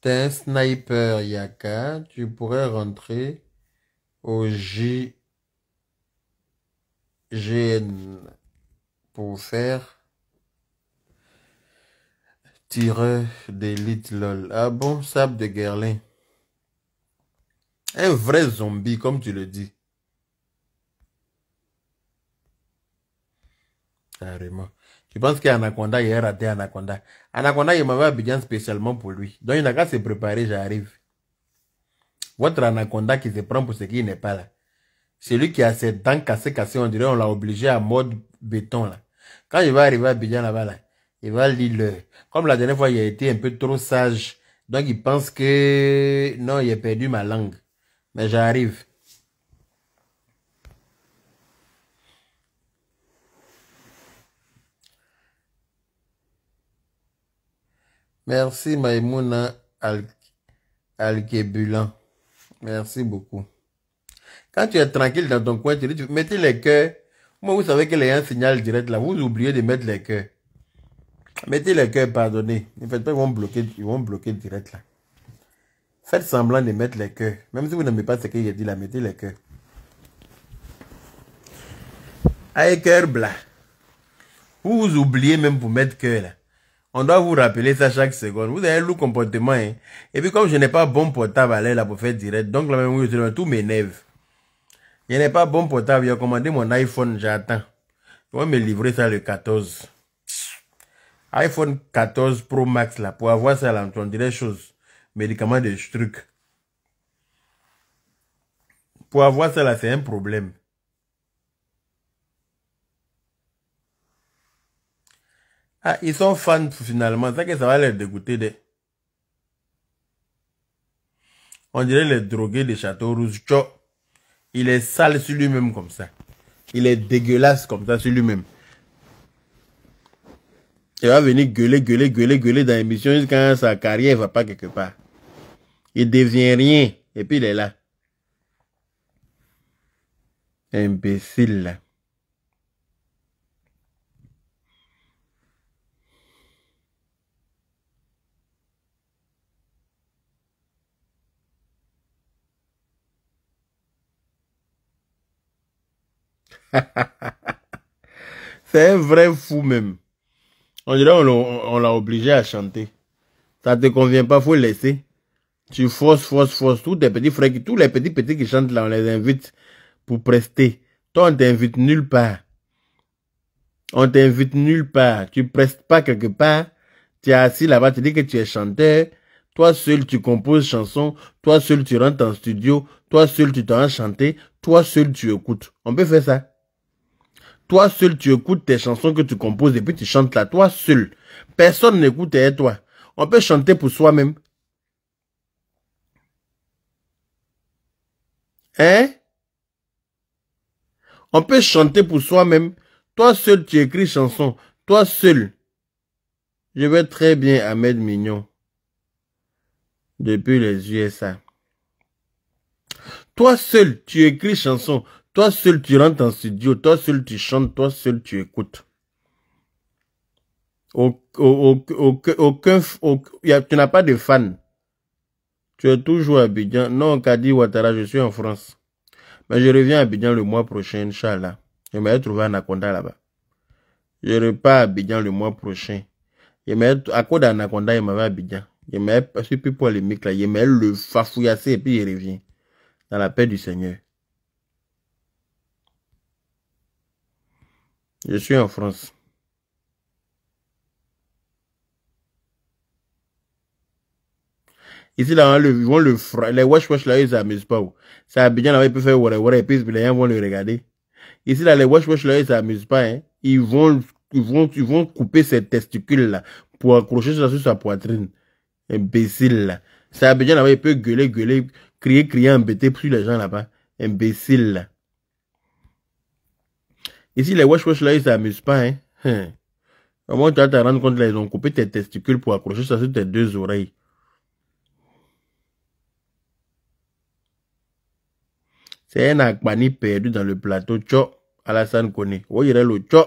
T'es un sniper, Yaka. Tu pourrais rentrer au GN pour faire tireur d'élite lol. Ah bon, Sable de Guerlain. Un vrai zombie, comme tu le dis. Carrément. Je pense qu'Anaconda, il a raté Anaconda. Anaconda, il m'avait Abidjan spécialement pour lui. Donc il n'a qu'à se préparer, j'arrive. Votre Anaconda qui se prend pour ce qui n'est pas là. Celui qui a ses dents cassées, on dirait on l'a obligé à mode béton là. Quand il va arriver à Abidjan là-bas là, il va lire. Comme la dernière fois, il a été un peu trop sage. Donc il pense que non, il a perdu ma langue. Mais j'arrive. Merci Maïmouna Al-Kebulan. Merci beaucoup. Quand tu es tranquille dans ton coin, tu dis, mettez les cœurs. Moi, vous savez qu'il y a un signal direct là. Vous oubliez de mettre les cœurs. Mettez les cœurs, pardonnez. Ne faites pas, ils vont bloquer direct là. Faites semblant de mettre les cœurs. Même si vous n'aimez pas ce qu'il a dit là, mettez les cœurs. Aïe, cœur blanc. Vous oubliez même pour mettre cœur là. On doit vous rappeler ça chaque seconde. Vous avez un lourd comportement. Hein? Et puis comme je n'ai pas bon portable à l'air là pour faire direct, donc là même tout m'énerve. Je n'ai pas bon portable. J'ai commandé mon iPhone, j'attends. Je vais me livrer ça le 14. iPhone 14 Pro Max là, pour avoir ça là, on dirait chose. Médicaments de trucs. Pour avoir ça là, c'est un problème. Ah, ils sont fans finalement. C'est que ça va les dégoûter de. On dirait les drogués de Château Rouge. Il est sale sur lui-même comme ça. Il est dégueulasse comme ça sur lui-même. Il va venir gueuler dans l'émission jusqu'à sa carrière ne va pas quelque part. Il devient rien. Et puis il est là. Imbécile là. C'est un vrai fou même. On dirait on l'a obligé à chanter. Ça te convient pas, faut laisser. Tu forces. Tous les petits frères, tous les petits qui chantent là, on les invite pour prester. Toi, on t'invite nulle part. On t'invite nulle part. Tu prestes pas quelque part. Tu es assis là-bas, tu dis que tu es chanteur. Toi seul, tu composes chansons. Toi seul, tu rentres en studio. Toi seul, tu t'en chanter. Toi seul, tu écoutes. On peut faire ça. Toi seul, tu écoutes tes chansons que tu composes et puis tu chantes là. Toi seul. Personne n'écoute et toi. On peut chanter pour soi-même. Hein? On peut chanter pour soi-même. Toi seul, tu écris chansons. Toi seul. Je vais très bien, Ahmed Mignon. Depuis les USA. Toi seul, tu écris chansons. Toi seul, tu rentres en studio. Toi seul, tu chantes. Toi seul, tu écoutes. Tu n'as pas de fans. Tu es toujours à Abidjan. Non, Kadi Ouattara, je suis en France. Mais je reviens à Abidjan le mois prochain, Inch'Allah. Je m'ai trouvé un Anaconda là-bas. Je repars à Abidjan le mois prochain. À cause d'Anaconda, il m'avait à Abidjan. Je m'ai passé plus pour les mecs là. Je m'ai le fafouillassé et puis il revient. Dans la paix du Seigneur. Je suis en France. Ici, là, ils vont le frapper. Les wesh là, ils s'amusent pas. C'est Abidjan, là, ils peuvent faire wara et puis les gens vont le regarder. Ici, là, les wesh là, ils s'amusent pas. Hein. Ils vont couper ses testicules, là, pour accrocher ça sur sa poitrine. Imbécile, là. C'est Abidjan, là, il peut gueuler, crier, embêter sur les gens, là-bas. Imbécile, là. Ici, les wesh là, ils s'amusent pas, hein. Au moins, tu vas te rendre compte, là, ils ont coupé tes testicules pour accrocher ça sur tes deux oreilles. C'est un Akbani perdu dans le plateau. Tcho, Alassane Koné. Où irait le tcho?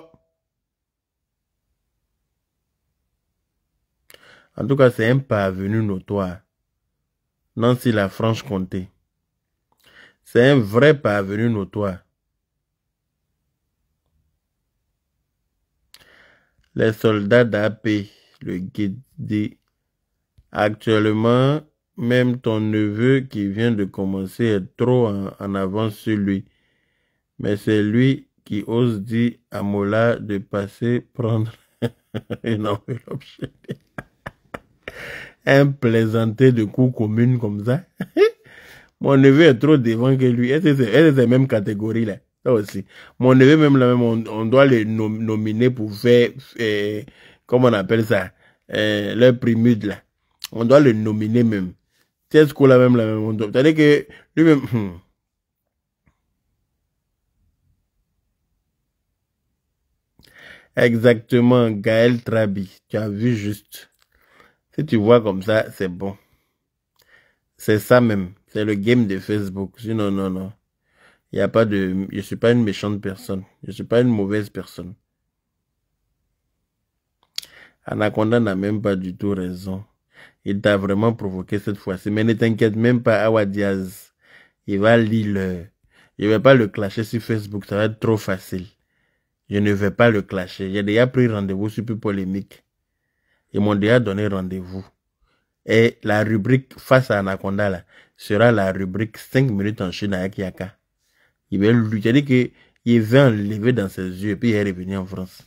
En tout cas, c'est un parvenu notoire. Nancy la Franche-Comté. C'est un vrai parvenu notoire. Les soldats d'AP, le guide dit actuellement, même ton neveu qui vient de commencer est trop en avance sur lui. Mais c'est lui qui ose dire à Mola de passer prendre une enveloppe chez lui. Un plaisanté de coups communes comme ça. Mon neveu est trop devant que lui. Elle est de la même catégorie là. Ça aussi. Mon neveu même là même, on doit le nominer pour faire, comment on appelle ça, le primude là. On doit le nominer même. C'est ce qu'on là même là même. C'est-à-dire que lui-même. Exactement, Gaël Trabi. Tu as vu juste. Si tu vois comme ça, c'est bon. C'est ça même. C'est le game de Facebook. Sinon, non, non. Il n'y a pas de... Je ne suis pas une méchante personne. Je ne suis pas une mauvaise personne. Anaconda n'a même pas du tout raison. Il t'a vraiment provoqué cette fois-ci. Mais ne t'inquiète même pas, Awa Diaz. Il va lire Je ne vais pas le clasher sur Facebook. Ça va être trop facile. Je ne vais pas le clasher. J'ai déjà pris rendez-vous sur Plus Polémique. Ils m'ont déjà donné rendez-vous. Et la rubrique face à Anaconda là, sera la rubrique 5 minutes en Chine avec Yaka. Il va lui dire qu'il va enlever dans ses yeux et puis il est revenu en France.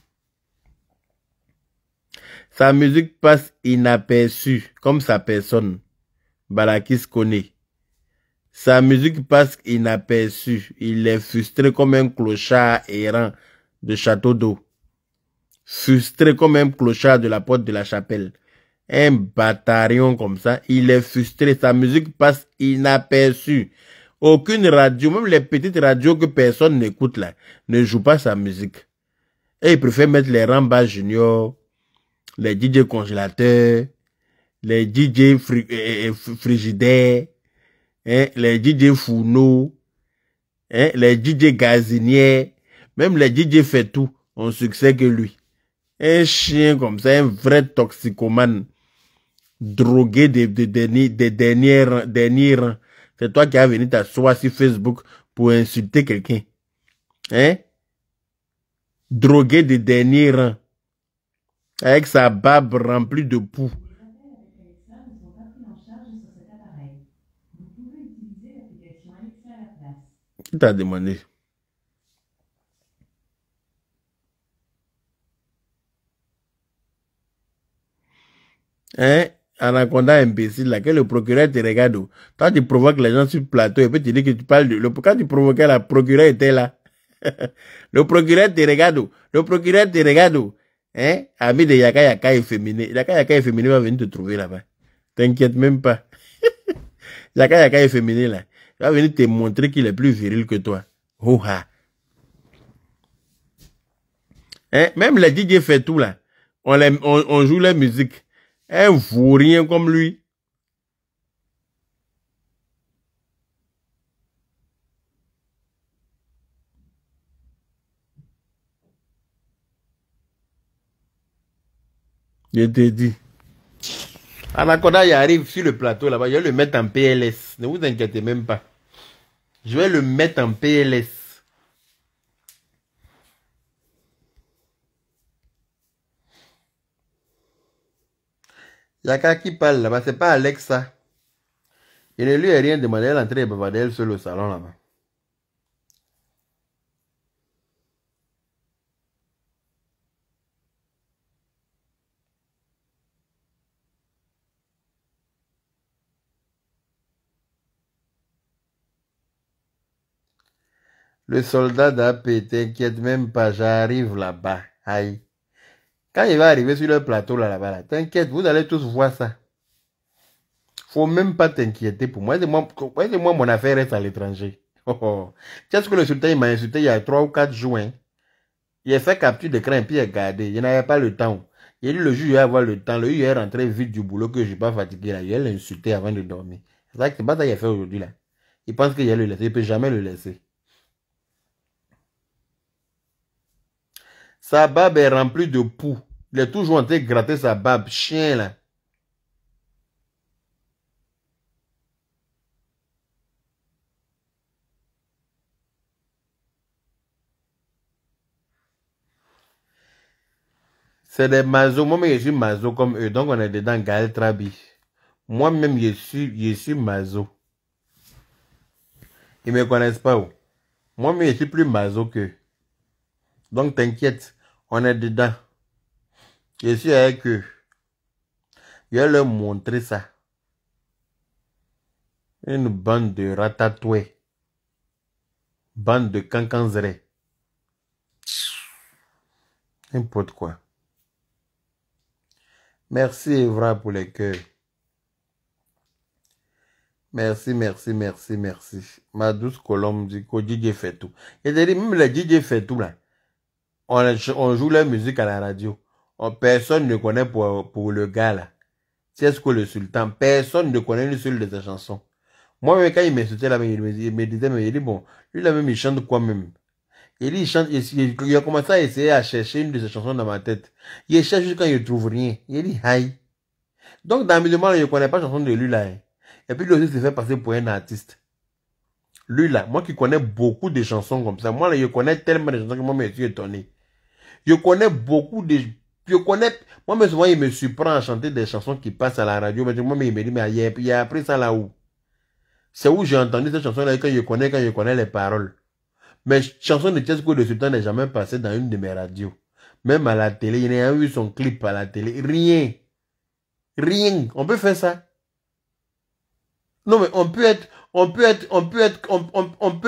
Sa musique passe inaperçue comme sa personne. Balakis connaît. Sa musique passe inaperçue. Il est frustré comme un clochard errant de Château d'Eau. Frustré comme un clochard de la porte de la chapelle. Un bataillon comme ça, il est frustré. Sa musique passe inaperçue. Aucune radio, même les petites radios que personne n'écoute là, ne joue pas sa musique. Et il préfère mettre les Ramba Junior, les DJ congélateurs, les DJ frigidaires, hein, les DJ fourneaux, hein, les DJ gazinières, même les DJ fait tout ont succès que lui. Un chien comme ça, un vrai toxicomane, drogué des derniers rangs. C'est toi qui as venu t'asseoir sur Facebook pour insulter quelqu'un. Hein? Drogué des derniers rangs. Avec sa barbe remplie de poux. Qui t'a demandé? Hein? Anaconda imbécile là, que le procureur te regarde. Toi, tu provoques les gens sur le plateau et puis tu dis que tu parles de... Quand tu provoquais la procureur était là. Le procureur te regarde. Le procureur te regarde. Hein? Ami de Yaka Yaka efféminé. Yaka Yaka efféminé va venir te trouver là-bas. T'inquiète même pas. Yaka Yaka efféminé là. Il va venir te montrer qu'il est plus viril que toi. Ouha. Hein? Même les DJ fait tout là. On joue la musique. Un vaurien comme lui. Je te dis. Anaconda il arrive sur le plateau là-bas. Je vais le mettre en PLS. Ne vous inquiétez même pas. Je vais le mettre en PLS. Yaka qui parle là-bas, c'est pas Alexa. Il ne lui a rien demandé, elle est entrée et bavarder elle seule au salon là-bas. Le soldat d'AP, t'inquiète même pas, j'arrive là-bas. Aïe. Quand il va arriver sur le plateau là-bas, là, t'inquiète, vous allez tous voir ça. Faut même pas t'inquiéter pour moi. Moi, mon affaire reste à l'étranger. Oh, oh. Tu sais ce que le sultan m'a insulté il y a 3 ou 4 jours. Hein? Il a fait capture d'écran et puis il a gardé. Il n'avait pas le temps. Il a dit le juge il va avoir le temps. Le juge est rentré vite du boulot que je ne suis pas fatigué là. Il a l'insulté avant de dormir. C'est pas ça qu'il a fait aujourd'hui là. Il pense qu'il va le laisser. Il ne peut jamais le laisser. Sa barbe est remplie de poux. Il est toujours en train de gratter sa barbe. Chien là. C'est des mazos. Moi-même, je suis mazo comme eux. Donc, on est dedans Gaël Trabi. Moi-même, je suis mazo. Ils ne me connaissent pas. Oh. Moi-même, je suis plus mazo qu'eux. Donc, t'inquiète. On est dedans. Je suis avec eux. Je vais leur montrer ça. Une bande de ratatoués. Bande de cancanzerés. N'importe quoi. Merci Evra pour les cœurs. Merci, merci, merci, merci. Ma douce Colombe dit que DJ fait tout. Et dit même les DJ fait tout là. On joue la musique à la radio. Personne ne connaît pour le gars là. C'est ce que le sultan. Personne ne connaît une seule de ses chansons. Moi, quand il m'insultait là, il me disait, mais il dit bon, lui là même il chante quoi même. Il dit, il chante, il a commencé à essayer à chercher une de ses chansons dans ma tête. Il cherche jusqu'à quand il ne trouve rien. Il dit, aïe. Donc, dans le moment, je ne connais pas la chanson de lui là. Et puis, lui aussi se fait passer pour un artiste. Lui là, moi qui connais beaucoup de chansons comme ça, moi là, je connais tellement de chansons que moi, je suis étonné. Je connais beaucoup de... Moi, mais souvent, il me surprend à chanter des chansons qui passent à la radio. Mais moi, il me dit, mais il a appris ça là où? C'est où j'ai entendu cette chanson là quand je connais les paroles. Mais chanson de Tchesco de Sultan n'est jamais passée dans une de mes radios. Même à la télé, il n'y a eu son clip à la télé. Rien. Rien. On peut faire ça. Non, mais on peut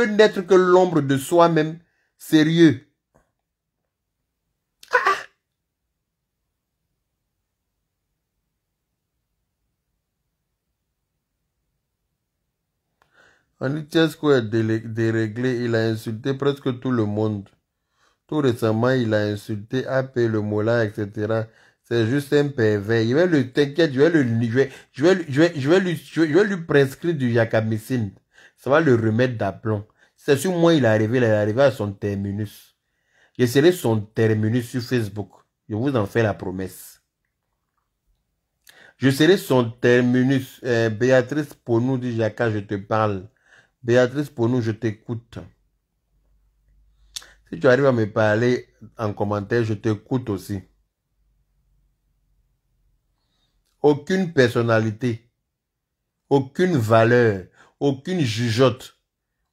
n'être que l'ombre de soi-même. Sérieux. On dit Tchesco est déréglé. Il a insulté presque tout le monde. Tout récemment, il a insulté AP, le Mola, etc. C'est juste un pervers. Il va le t'inquiète, je vais lui prescrire du Yacamycine. Ça va le remettre d'aplomb. C'est sur moi il est arrivé à son terminus. Je serai son terminus sur Facebook. Je vous en fais la promesse. Je serai son terminus. Béatrice Ponou dit Jacques, je te parle. Béatrice Ponou, je t'écoute. Si tu arrives à me parler en commentaire, je t'écoute aussi. Aucune personnalité, aucune valeur, aucune jugeote,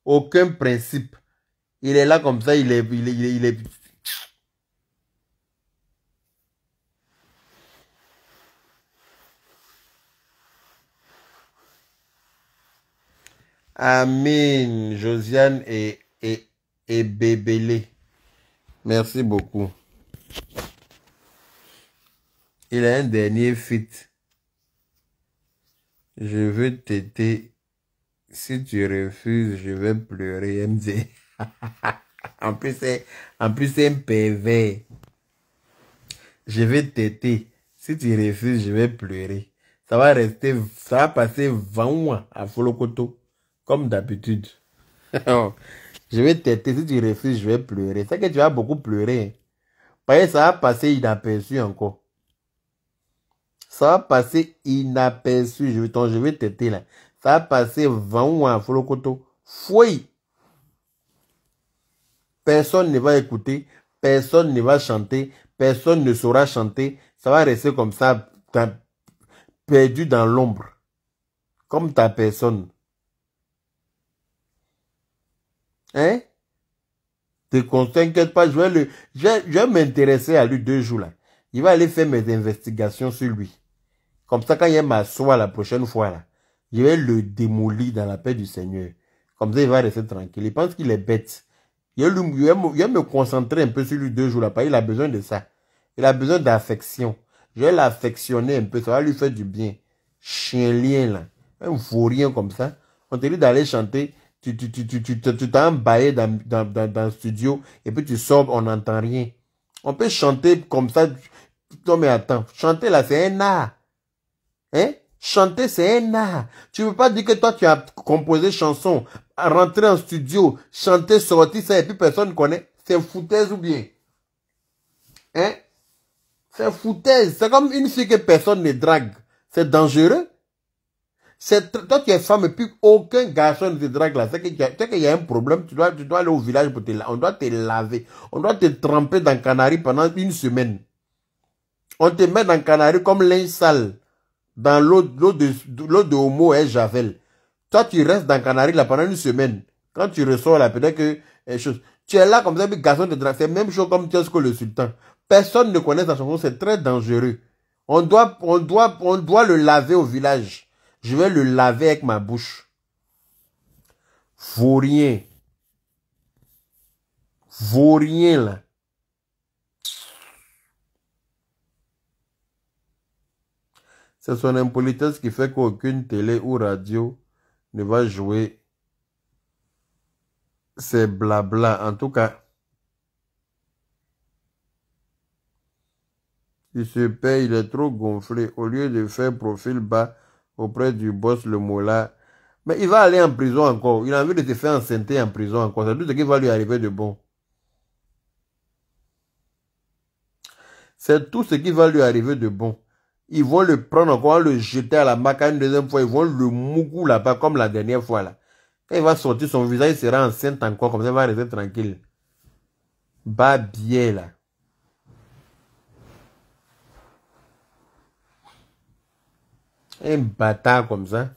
aucun principe. Il est là comme ça, il est... Amen, Josiane et Bébélé. Merci beaucoup. Il a un dernier feat. Je veux t'aider. Si tu refuses, je vais pleurer, MZ. en plus, c'est un pervers. Je vais t'aider. Si tu refuses, je vais pleurer. Ça va passer 20 mois à Folokoto. Comme d'habitude. Je vais t'aider. Si tu refuses, je vais pleurer. C'est que tu vas beaucoup pleurer. Parce que ça va passer inaperçu encore. Ça va passer inaperçu. Je vais t'aider là. Ça va passer 20 mois à Folokoto. Fouille. Personne ne va écouter. Personne ne va chanter. Personne ne saura chanter. Ça va rester comme ça, perdu dans l'ombre. Comme ta personne. Hein? T'inquiète pas, je vais m'intéresser à lui 2 jours là. Il va aller faire mes investigations sur lui. Comme ça, quand il m'assoit la prochaine fois là, je vais le démolir dans la paix du Seigneur. Comme ça, il va rester tranquille. Il pense qu'il est bête. Je vais me concentrer un peu sur lui 2 jours là, parce qu'il a besoin de ça. Il a besoin d'affection. Je vais l'affectionner un peu, ça va lui faire du bien. Chien lien là, un vaurien comme ça. On te dit d'aller chanter tu t'as embaillé dans le studio et puis tu sors, on n'entend rien. On peut chanter comme ça. Non mais attends, chanter là c'est un art. Hein? Chanter c'est un art. Tu ne peux pas dire que toi tu as composé chanson, rentrer en studio, chanter, sortir ça et puis personne ne connaît. C'est foutaise ou bien? Hein? C'est foutaise. C'est comme une fille que personne ne drague. C'est dangereux. Toi, tu es femme et puis aucun garçon ne te drague là. C'est qu'il y a un problème. Tu dois aller au village pour te laver. On doit te laver. On doit te tremper dans le canari pendant une semaine. On te met dans le canari comme linge sale. Dans l'eau de Homo et Javel. Toi, tu restes dans le canari là pendant une semaine. Quand tu ressors là, peut-être que tu es là comme ça, puis garçon te drague. C'est la même chose comme Tiesko le Sultan. Personne ne connaît sa chanson. C'est très dangereux. On doit le laver au village. Je vais le laver avec ma bouche. Vaurien. Vaurien, là. C'est son impolitesse qui fait qu'aucune télé ou radio ne va jouer ces blabla. En tout cas, il se paye, il est trop gonflé. Au lieu de faire profil bas auprès du boss, le Mola. Mais il va aller en prison encore. Il a envie de se faire enceinter en prison encore. C'est tout ce qui va lui arriver de bon. C'est tout ce qui va lui arriver de bon. Ils vont le prendre encore, le jeter à la maca une deuxième fois. Ils vont le mougou là-bas comme la dernière fois là. Quand il va sortir, son visage sera enceinte encore. Comme ça, il va rester tranquille. Bas bien là. Un bâtard comme ça.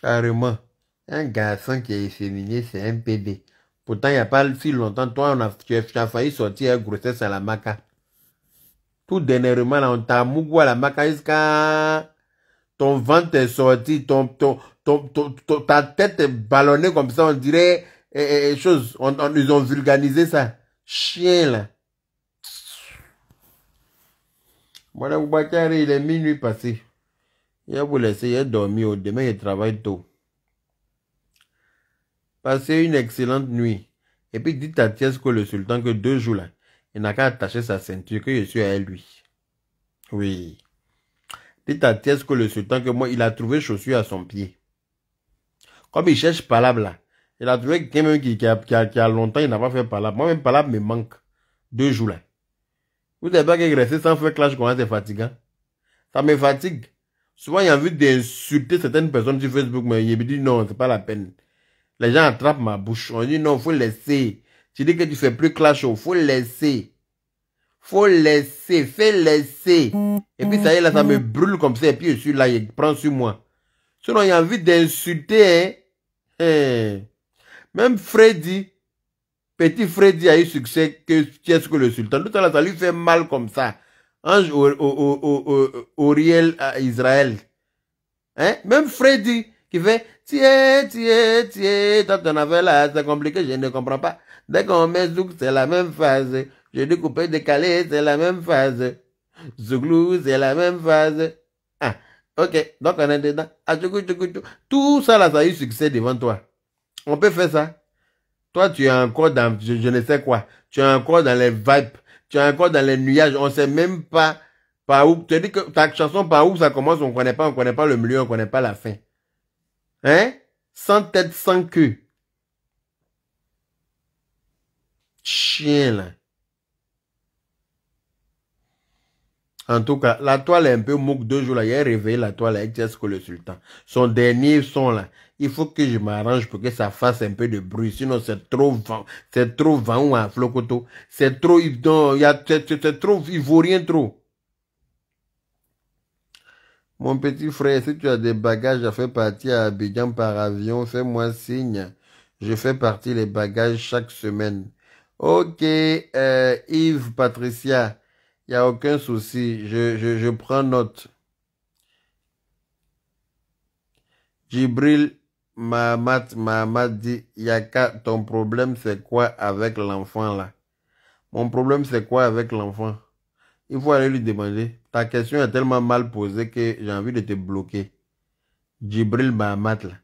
Carrément. Un garçon qui est efféminé, c'est un bébé. Pourtant, il n'y a pas si longtemps, toi, tu as failli sortir une grossesse à la maca. Tout dernièrement, là, on t'a mougou à la maca jusqu'à ton ventre est sorti, ta tête est ballonnée comme ça, on dirait chose. Ils ont vulgarisé ça. Chien, là. Voilà, Boubacar, il est minuit passé. Il a vous laisser, il a dormi. Demain, il travaille tôt. Passez une excellente nuit. Et puis dites à Tiesko le Sultan que 2 jours là, il n'a qu'à attacher sa ceinture, que je suis à lui. Oui. Dites à Tiesko le Sultan que moi, il a trouvé chaussure à son pied. Comme il cherche palabre là, il a trouvé quelqu'un qui a longtemps, il n'a pas fait palabre. Moi-même, palabre me manque. 2 jours là. Vous savez pas que rester sans faire clash quand c'est fatigant. Ça me fatigue. Souvent, il y a envie d'insulter certaines personnes sur Facebook, mais il me dit non, c'est pas la peine. Les gens attrapent ma bouche. On dit non, faut laisser. Tu dis que tu fais plus clash, faut laisser. Faut laisser, fais laisser. Et puis ça y est, là, ça me brûle comme ça. Et puis je suis là, il prend sur moi. Sinon, il y a envie d'insulter. Hein. Même Freddy, petit Freddy a eu succès que Tiesko le Sultan. Tout ça, ça lui fait mal comme ça. Ange Auriel à Israël. Hein? Même Freddy qui fait tiens, toi ton affaire là, c'est compliqué, je ne comprends pas. Dès qu'on met zouk, c'est la même phase. Je dis couper, décaler, c'est la même phase. Zouglou, c'est la même phase. Ah, ok, donc on est dedans. Ah, tout ça là, ça a eu succès devant toi. On peut faire ça. Toi, tu es encore dans, je ne sais quoi. Tu es encore dans les vibes. Tu es encore dans les nuages. On ne sait même pas par où. Tu dis que ta chanson, par où ça commence, on ne connaît pas le milieu, on ne connaît pas la fin. Hein? Sans tête, sans queue. Chien, là. En tout cas, la toile est un peu moque 2 jours là. Il a réveillé la toile avec Tiesko le Sultan. Son dernier son là. Il faut que je m'arrange pour que ça fasse un peu de bruit. Sinon, c'est trop vent. C'est trop vent à Flokoto. C'est trop, c'est trop ivoirien trop. Mon petit frère, si tu as des bagages à faire partir à Abidjan par avion, fais-moi signe. Je fais partir les bagages chaque semaine. Ok, Yves, Patricia, il n'y a aucun souci. Je prends note. Djibril Mahamat dit, Yaka, ton problème c'est quoi avec l'enfant là? Mon problème c'est quoi avec l'enfant? Il faut aller lui demander. Ta question est tellement mal posée que j'ai envie de te bloquer. Djibril Mahamat, là.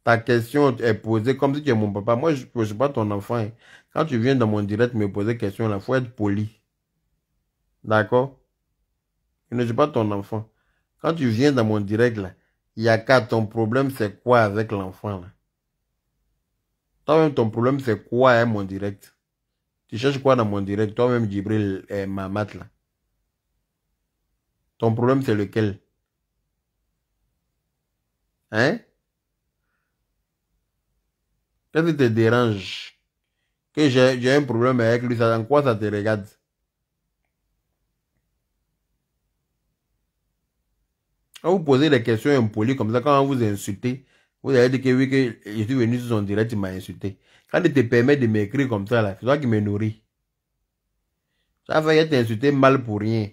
Ta question est posée comme si tu es mon papa. Moi, je ne suis pas ton enfant. Hein. Quand tu viens dans mon direct me poser question, il faut être poli. D'accord? Je ne suis pas ton enfant. Quand tu viens dans mon direct, là, il y a qu'à ton problème, c'est quoi avec l'enfant, là? Toi-même, ton problème, c'est quoi, hein, mon direct? Tu cherches quoi dans mon direct? Toi-même, Djibril Mahamat, là. Ton problème, c'est lequel? Hein? Qu'est-ce qui te dérange? Que j'ai un problème avec lui, ça, en quoi ça te regarde? Quand vous posez des questions impolies comme ça, quand vous insultez, vous avez dit que oui, que je suis venu sur son direct, il m'a insulté. Quand il te permet de m'écrire comme ça, là, c'est toi qui me nourris. Ça fait t'insulter mal pour rien.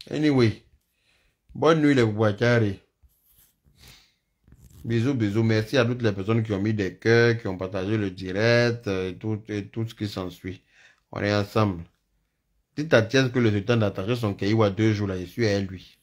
Anyway, bonne nuit les Bouachari. Bisous, bisous. Merci à toutes les personnes qui ont mis des cœurs, qui ont partagé le direct et tout ce qui s'ensuit. On est ensemble. Dites à Thiès que le sultan d'attacher son caillou à 2 jours là, je suis à lui.